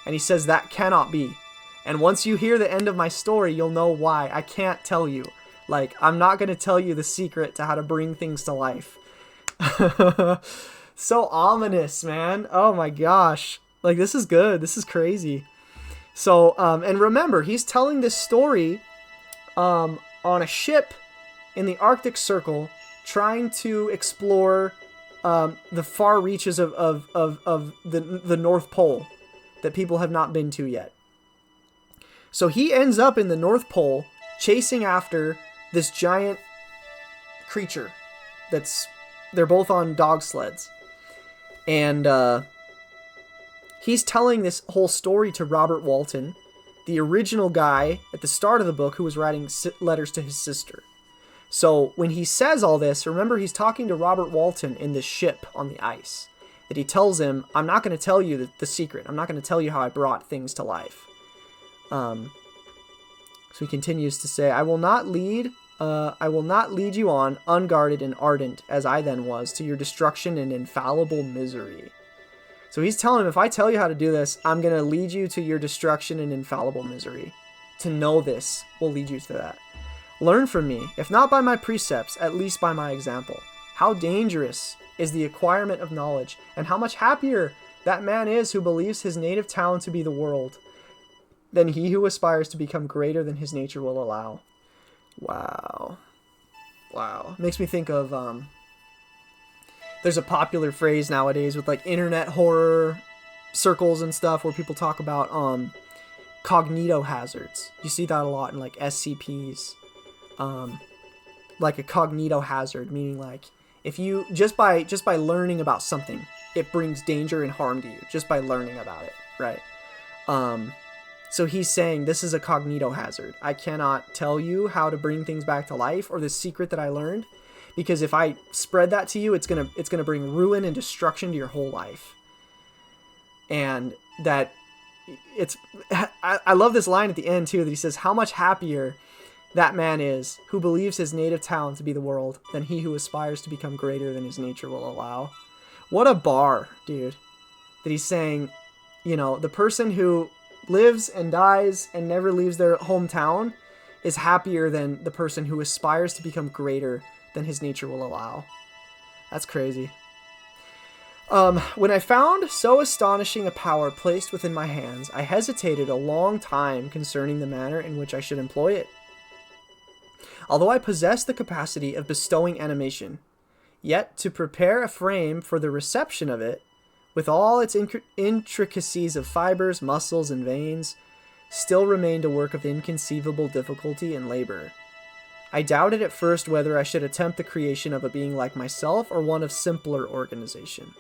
And he says, that cannot be. And once you hear the end of my story, you'll know why. I can't tell you. Like, I'm not going to tell you the secret to how to bring things to life. So ominous, man. Oh my gosh. Like, this is good. This is crazy. So, and remember, he's telling this story on a ship in the Arctic Circle, trying to explore the far reaches of the North Pole that people have not been to yet. So he ends up in the North Pole chasing after this giant creature they're both on dog sleds. And he's telling this whole story to Robert Walton, the original guy at the start of the book who was writing letters to his sister. So when he says all this, remember he's talking to Robert Walton in this ship on the ice. That he tells him, I'm not going to tell you the secret. I'm not going to tell you how I brought things to life. So he continues to say, I will not lead you on unguarded and ardent as I then was to your destruction and infallible misery. So he's telling him, if I tell you how to do this, I'm going to lead you to your destruction and infallible misery. To know this will lead you to that. Learn from me, if not by my precepts, at least by my example. How dangerous is the acquirement of knowledge, and how much happier that man is who believes his native town to be the world, than he who aspires to become greater than his nature will allow. Wow. Makes me think of, there's a popular phrase nowadays with like internet horror circles and stuff where people talk about cognito hazards. You see that a lot in like SCPs. Like a cognito hazard, meaning like if you just by learning about something, it brings danger and harm to you just by learning about it, right? So he's saying this is a cognito hazard. I cannot tell you how to bring things back to life or the secret that I learned, because if I spread that to you, it's gonna bring ruin and destruction to your whole life. And that I love this line at the end too, that he says, how much happier that man is who believes his native town to be the world than he who aspires to become greater than his nature will allow. What a bar, dude. That he's saying, you know, the person who lives and dies and never leaves their hometown is happier than the person who aspires to become greater than his nature will allow. That's crazy. When I found so astonishing a power placed within my hands, I hesitated a long time concerning the manner in which I should employ it. Although I possessed the capacity of bestowing animation, yet to prepare a frame for the reception of it, with all its intricacies of fibers, muscles, and veins, still remained a work of inconceivable difficulty and labor. I doubted at first whether I should attempt the creation of a being like myself or one of simpler organization.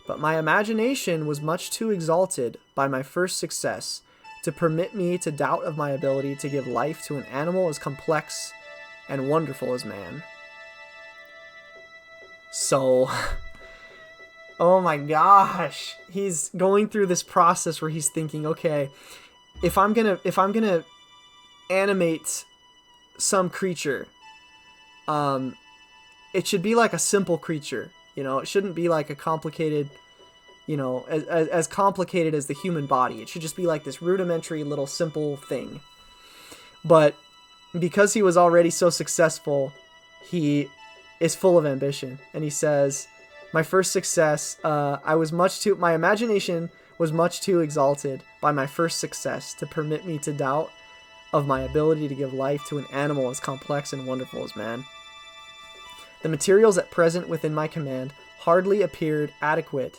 But my imagination was much too exalted by my first success to permit me to doubt of my ability to give life to an animal as complex and wonderful as man. So, oh my gosh, he's going through this process where he's thinking, okay, if I'm gonna animate some creature, it should be like a simple creature, you know. It shouldn't be like a complicated, you know, as complicated as the human body. It should just be like this rudimentary little simple thing. But because he was already so successful, he is full of ambition, and he says, my first success, my imagination was much too exalted by my first success to permit me to doubt of my ability to give life to an animal as complex and wonderful as man. The materials at present within my command hardly appeared adequate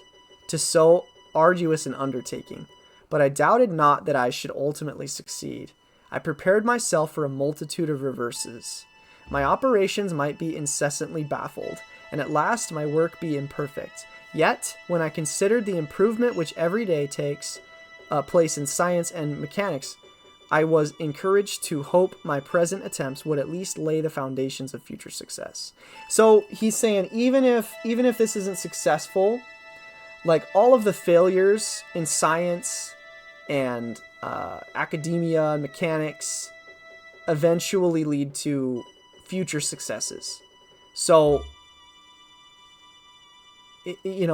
to so arduous an undertaking, but I doubted not that I should ultimately succeed. I prepared myself for a multitude of reverses. My operations might be incessantly baffled, and at last my work be imperfect. Yet, when I considered the improvement which every day takes, place in science and mechanics, I was encouraged to hope my present attempts would at least lay the foundations of future success. So he's saying even if this isn't successful, like all of the failures in science and academia and mechanics eventually lead to future successes. So he's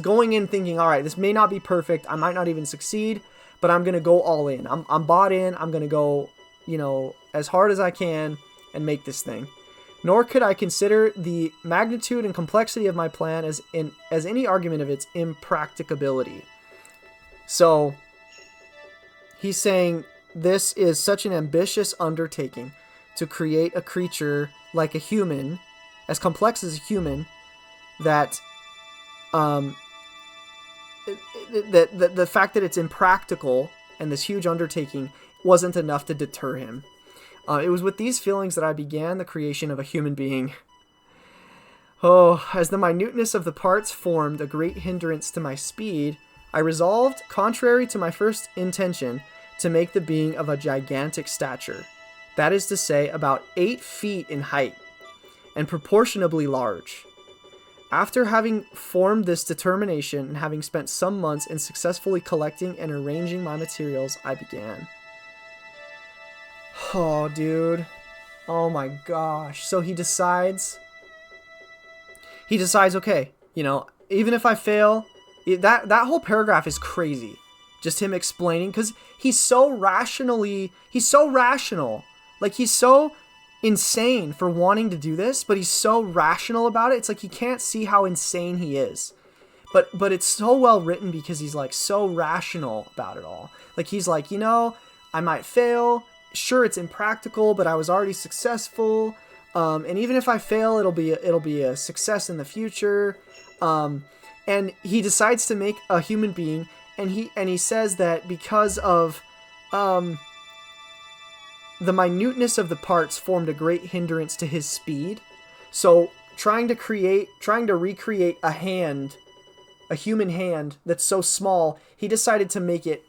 going in thinking, all right, this may not be perfect, I might not even succeed, but I'm gonna go all in. I'm bought in. I'm gonna go, as hard as I can and make this thing. Nor could I consider the magnitude and complexity of my plan as any argument of its impracticability. So he's saying this is such an ambitious undertaking to create a creature like a human, as complex as a human, that the fact that it's impractical and this huge undertaking wasn't enough to deter him. It was with these feelings that I began the creation of a human being. Oh, as the minuteness of the parts formed a great hindrance to my speed, I resolved, contrary to my first intention, to make the being of a gigantic stature. That is to say, about 8 feet in height, and proportionably large. After having formed this determination and having spent some months in successfully collecting and arranging my materials, I began. Oh, dude. Oh my gosh. So he decides, okay, even if I fail, that whole paragraph is crazy. Just him explaining, because he's so rational. Like, he's so insane for wanting to do this, but he's so rational about it. It's like he can't see how insane he is. But it's so well written because he's like so rational about it all. Like, he's like, I might fail. Sure, it's impractical, but I was already successful. And even if I fail, it'll be a success in the future. And he decides to make a human being, and he says that because of the minuteness of the parts formed a great hindrance to his speed. So trying to recreate a human hand that's so small, he decided to make it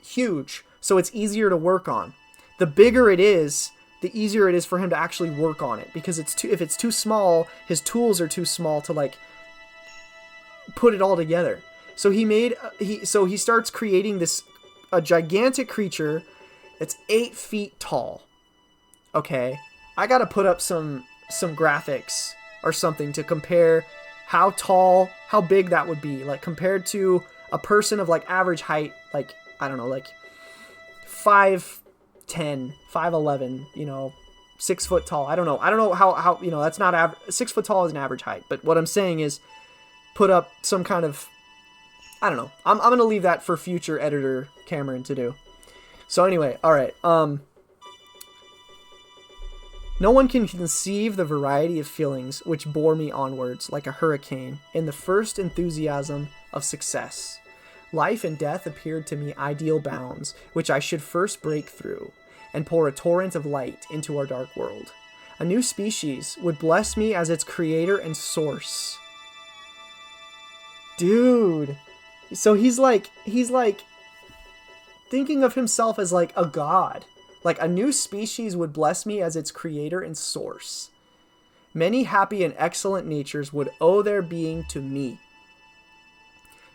huge so it's easier to work on. The bigger it is, the easier it is for him to actually work on it, because if it's too small, his tools are too small to like put it all together. So he starts creating a gigantic creature that's 8 feet tall. Okay, I gotta put up some graphics or something to compare how big that would be, like compared to a person of like average height, like I don't know, like 5'10", 5'11", 6 foot tall. I don't know how that's not average. 6 foot tall is an average height, but what I'm saying is put up some kind of, I don't know. I'm gonna leave that for future editor Cameron to do. So anyway, all right. No one can conceive the variety of feelings which bore me onwards like a hurricane in the first enthusiasm of success. Life and death appeared to me ideal bounds, which I should first break through, and pour a torrent of light into our dark world. A new species would bless me as its creator and source. Dude. So he's like thinking of himself as like a god. Like a new species would bless me as its creator and source. Many happy and excellent natures would owe their being to me.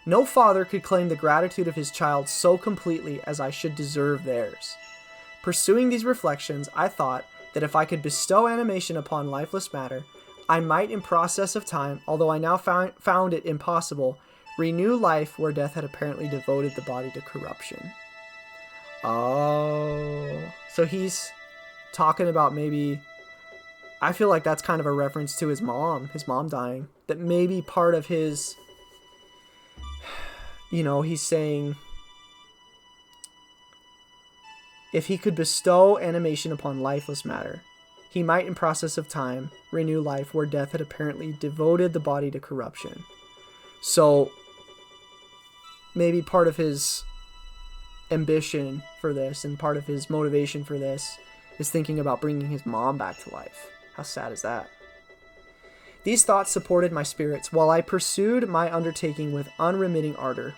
No father could claim the gratitude of his child so completely as I should deserve theirs. Pursuing these reflections, I thought that if I could bestow animation upon lifeless matter, I might in process of time, although I now found it impossible, renew life where death had apparently devoted the body to corruption. Oh, so he's talking about maybe, I feel like that's kind of a reference to his mom dying, that maybe part of his, he's saying if he could bestow animation upon lifeless matter, he might in process of time renew life where death had apparently devoted the body to corruption. So maybe part of his ambition for this and part of his motivation for this is thinking about bringing his mom back to life. How sad is that? These thoughts supported my spirits while I pursued my undertaking with unremitting ardor.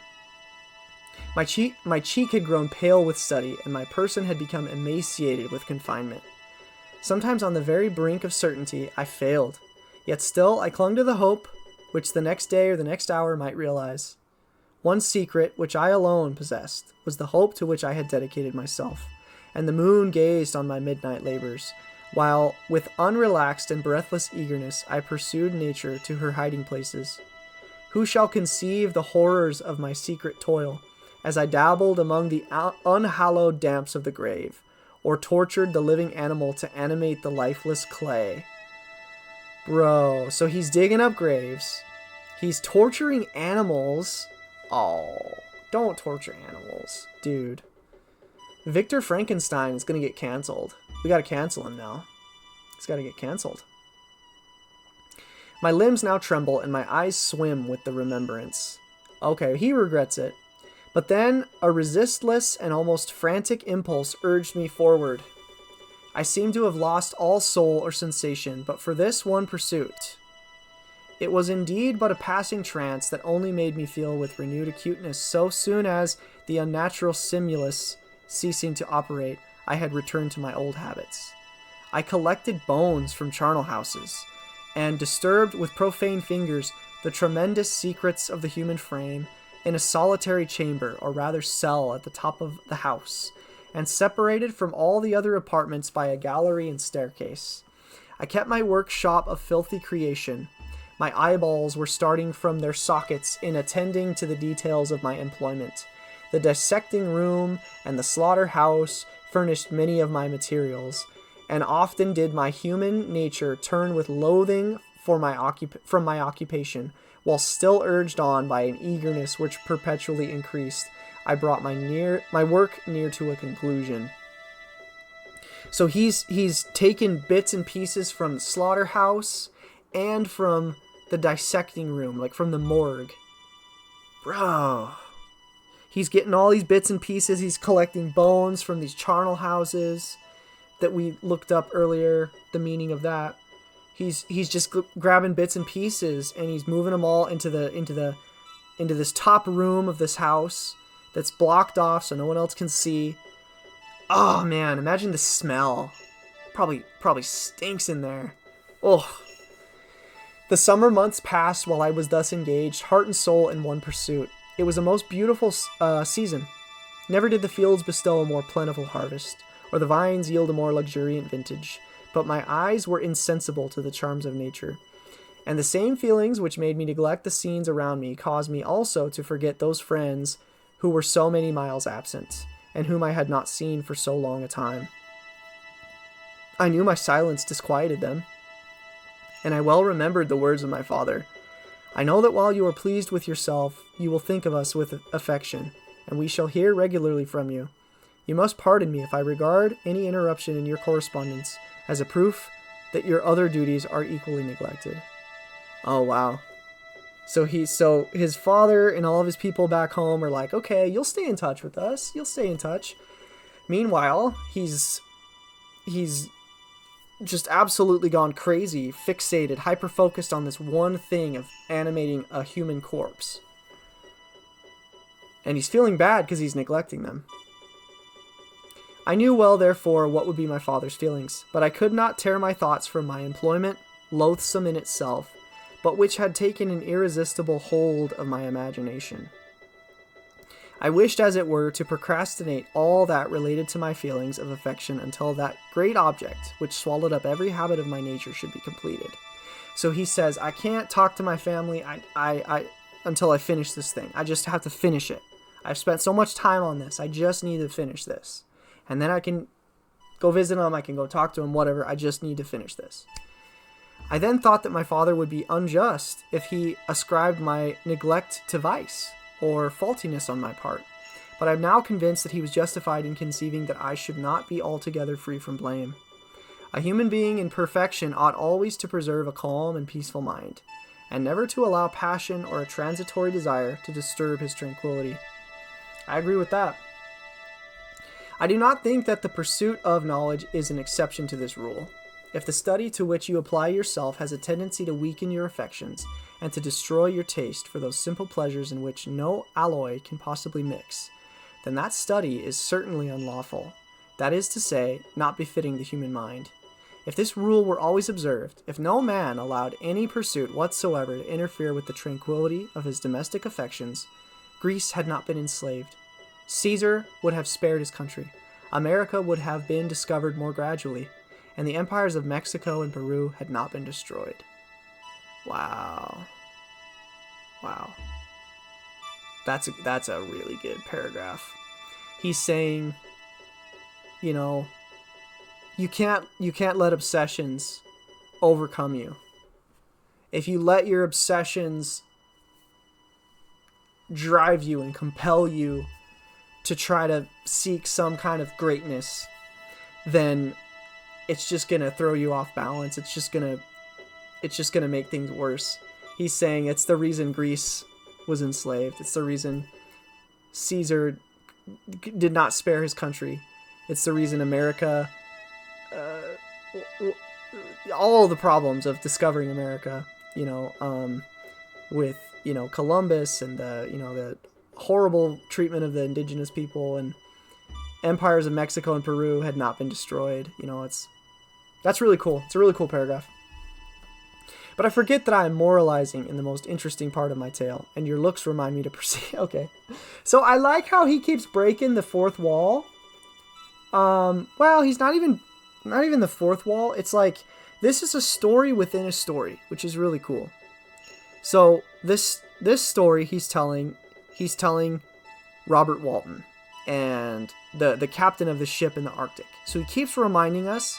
My cheek had grown pale with study, and my person had become emaciated with confinement. Sometimes on the very brink of certainty, I failed. Yet still I clung to the hope, which the next day or the next hour might realize. One secret, which I alone possessed, was the hope to which I had dedicated myself, and the moon gazed on my midnight labors, while, with unrelaxed and breathless eagerness, I pursued nature to her hiding places. Who shall conceive the horrors of my secret toil, as I dabbled among the unhallowed damps of the grave, or tortured the living animal to animate the lifeless clay? Bro, so he's digging up graves. He's torturing animals. Oh, don't torture animals, dude. Victor Frankenstein is going to get canceled. We got to cancel him now. He's got to get canceled. My limbs now tremble and my eyes swim with the remembrance. Okay, he regrets it. But then a resistless and almost frantic impulse urged me forward. I seemed to have lost all soul or sensation, but for this one pursuit. It was indeed but a passing trance that only made me feel with renewed acuteness so soon as, the unnatural stimulus ceasing to operate, I had returned to my old habits. I collected bones from charnel houses, and disturbed with profane fingers the tremendous secrets of the human frame in a solitary chamber, or rather cell, at the top of the house, and separated from all the other apartments by a gallery and staircase. I kept my workshop of filthy creation. My eyeballs were starting from their sockets in attending to the details of my employment. The dissecting room and the slaughterhouse furnished many of my materials, and often did my human nature turn with loathing from my occupation, while still urged on by an eagerness which perpetually increased. I brought my work near to a conclusion. So he's taken bits and pieces from the slaughterhouse and from the dissecting room, like from the morgue. Bro. He's getting all these bits and pieces. He's collecting bones from these charnel houses that we looked up earlier, the meaning of that. He's just grabbing bits and pieces, and he's moving them all into this top room of this house that's blocked off so no one else can see. Oh man, imagine the smell. Probably stinks in there. Oh. The summer months passed while I was thus engaged, heart and soul in one pursuit. It was a most beautiful season. Never did the fields bestow a more plentiful harvest, or the vines yield a more luxuriant vintage, but my eyes were insensible to the charms of nature. And the same feelings which made me neglect the scenes around me caused me also to forget those friends who were so many miles absent, and whom I had not seen for so long a time. I knew my silence disquieted them, and I well remembered the words of my father. I know that while you are pleased with yourself, you will think of us with affection, and we shall hear regularly from you. You must pardon me if I regard any interruption in your correspondence as a proof that your other duties are equally neglected. Oh, wow. So his father and all of his people back home are like, okay, you'll stay in touch with us. You'll stay in touch. Meanwhile, he's just absolutely gone crazy, fixated, hyper-focused on this one thing of animating a human corpse. And he's feeling bad because he's neglecting them. I knew well, therefore, what would be my father's feelings, but I could not tear my thoughts from my employment, loathsome in itself, but which had taken an irresistible hold of my imagination. I wished, as it were, to procrastinate all that related to my feelings of affection until that great object, which swallowed up every habit of my nature, should be completed. So he says, I can't talk to my family until I finish this thing. I just have to finish it. I've spent so much time on this. I just need to finish this. And then I can go visit him. I can go talk to him, whatever. I just need to finish this. I then thought that my father would be unjust if he ascribed my neglect to vice or faultiness on my part, but I'm now convinced that he was justified in conceiving that I should not be altogether free from blame. A human being in perfection ought always to preserve a calm and peaceful mind, and never to allow passion or a transitory desire to disturb his tranquility. I agree with that. I do not think that the pursuit of knowledge is an exception to this rule. If the study to which you apply yourself has a tendency to weaken your affections and to destroy your taste for those simple pleasures in which no alloy can possibly mix, then that study is certainly unlawful. That is to say, not befitting the human mind. If this rule were always observed, if no man allowed any pursuit whatsoever to interfere with the tranquility of his domestic affections, Greece had not been enslaved. Caesar would have spared his country. America would have been discovered more gradually, and the empires of Mexico and Peru had not been destroyed. Wow. Wow. That's a really good paragraph. He's saying, you know, you can't let obsessions overcome you. If you let your obsessions drive you and compel you to try to seek some kind of greatness, then it's just gonna throw you off balance. It's just gonna make things worse. He's saying it's the reason Greece was enslaved. It's the reason Caesar did not spare his country. It's the reason America, all the problems of discovering America, with, Columbus and the horrible treatment of the indigenous people, and empires of Mexico and Peru had not been destroyed. That's really cool. It's a really cool paragraph. But I forget that I am moralizing in the most interesting part of my tale, and your looks remind me to proceed. Okay. So I like how he keeps breaking the fourth wall. Well, he's not even the fourth wall. It's like, this is a story within a story, which is really cool. So this story he's telling Robert Walton, and the captain of the ship in the Arctic. So he keeps reminding us.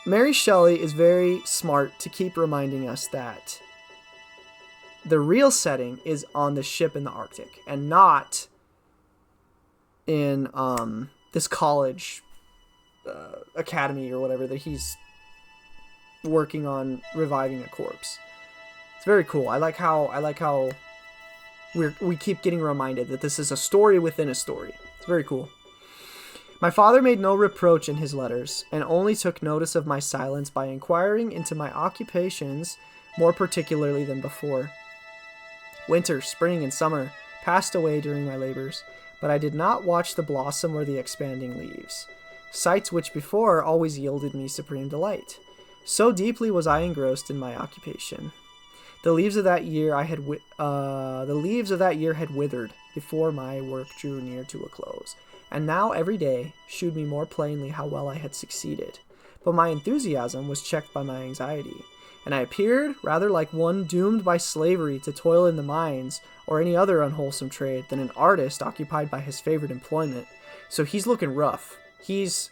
Mary Shelley is very smart to keep reminding us that the real setting is on the ship in the Arctic and not in this college academy or whatever that he's working on reviving a corpse. It's very cool. I like how we keep getting reminded that this is a story within a story. It's very cool. My father made no reproach in his letters, and only took notice of my silence by inquiring into my occupations more particularly than before. Winter, spring, and summer passed away during my labors, but I did not watch the blossom or the expanding leaves, sights which before always yielded me supreme delight. So deeply was I engrossed in my occupation. The leaves of that year had withered before my work drew near to a close, and now every day shewed me more plainly how well I had succeeded. But my enthusiasm was checked by my anxiety, and I appeared rather like one doomed by slavery to toil in the mines or any other unwholesome trade than an artist occupied by his favorite employment. So he's looking rough. He's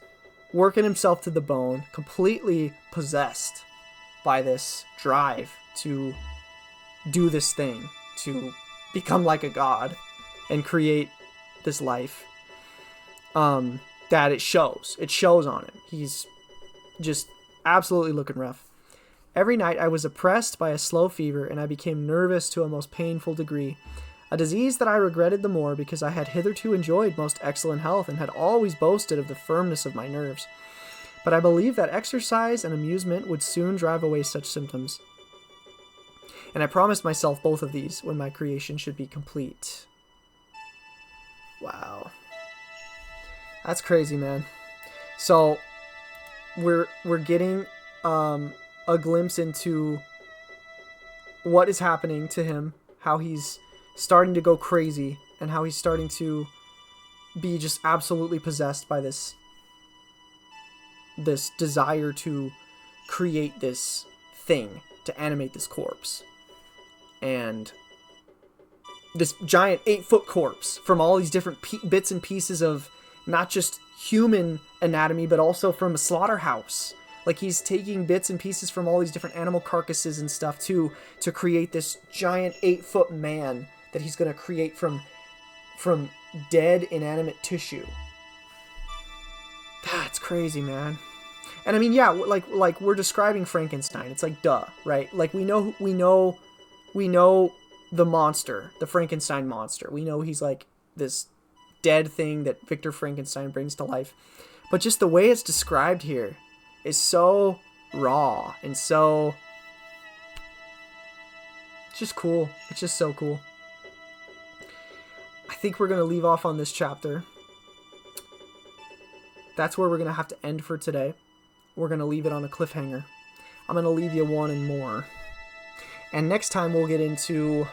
working himself to the bone, completely possessed by this drive to do this thing, to become like a god and create this life. That it shows on him. He's just absolutely looking rough. Every night I was oppressed by a slow fever, and I became nervous to a most painful degree, a disease that I regretted the more because I had hitherto enjoyed most excellent health and had always boasted of the firmness of my nerves. But I believed that exercise and amusement would soon drive away such symptoms, and I promised myself both of these when my creation should be complete. Wow. That's crazy, man. So we're getting a glimpse into what is happening to him, how he's starting to go crazy, and how he's starting to be just absolutely possessed by this desire to create this thing, to animate this corpse. And this giant 8-foot corpse from all these different bits and pieces of not just human anatomy, but also from a slaughterhouse. Like, he's taking bits and pieces from all these different animal carcasses and stuff to create this giant 8-foot man that he's going to create from dead inanimate tissue. That's crazy, man. And I mean, yeah, like we're describing Frankenstein. It's like, duh, right? Like, we know the monster, the Frankenstein monster. We know he's like this dead thing that Victor Frankenstein brings to life. But just the way it's described here is so raw and so... It's just cool. It's just so cool. I think we're going to leave off on this chapter. That's where we're going to have to end for today. We're going to leave it on a cliffhanger. I'm going to leave you wanting more. And next time we'll get into...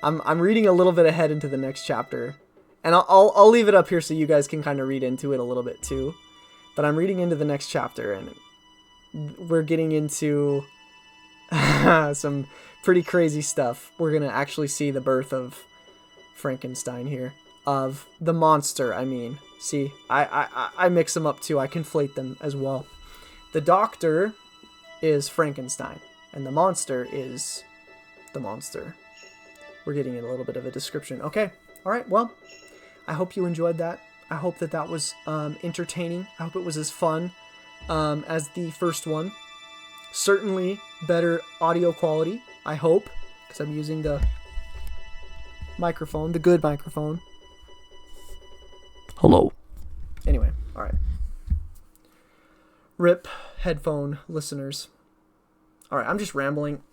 I'm reading a little bit ahead into the next chapter. And I'll leave it up here so you guys can kind of read into it a little bit too. But I'm reading into the next chapter, and we're getting into some pretty crazy stuff. We're going to actually see the birth of Frankenstein here. Of the monster, I mean. See, I mix them up too. I conflate them as well. The doctor is Frankenstein, and the monster is the monster. We're getting a little bit of a description. Okay, all right, well, I hope you enjoyed that. I hope that was entertaining. I hope it was as fun as the first one. Certainly better audio quality, I hope, because I'm using the microphone, the good microphone. Hello. Anyway, all right. RIP headphone listeners. All right, I'm just rambling.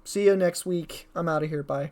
See you next week. I'm out of here. Bye.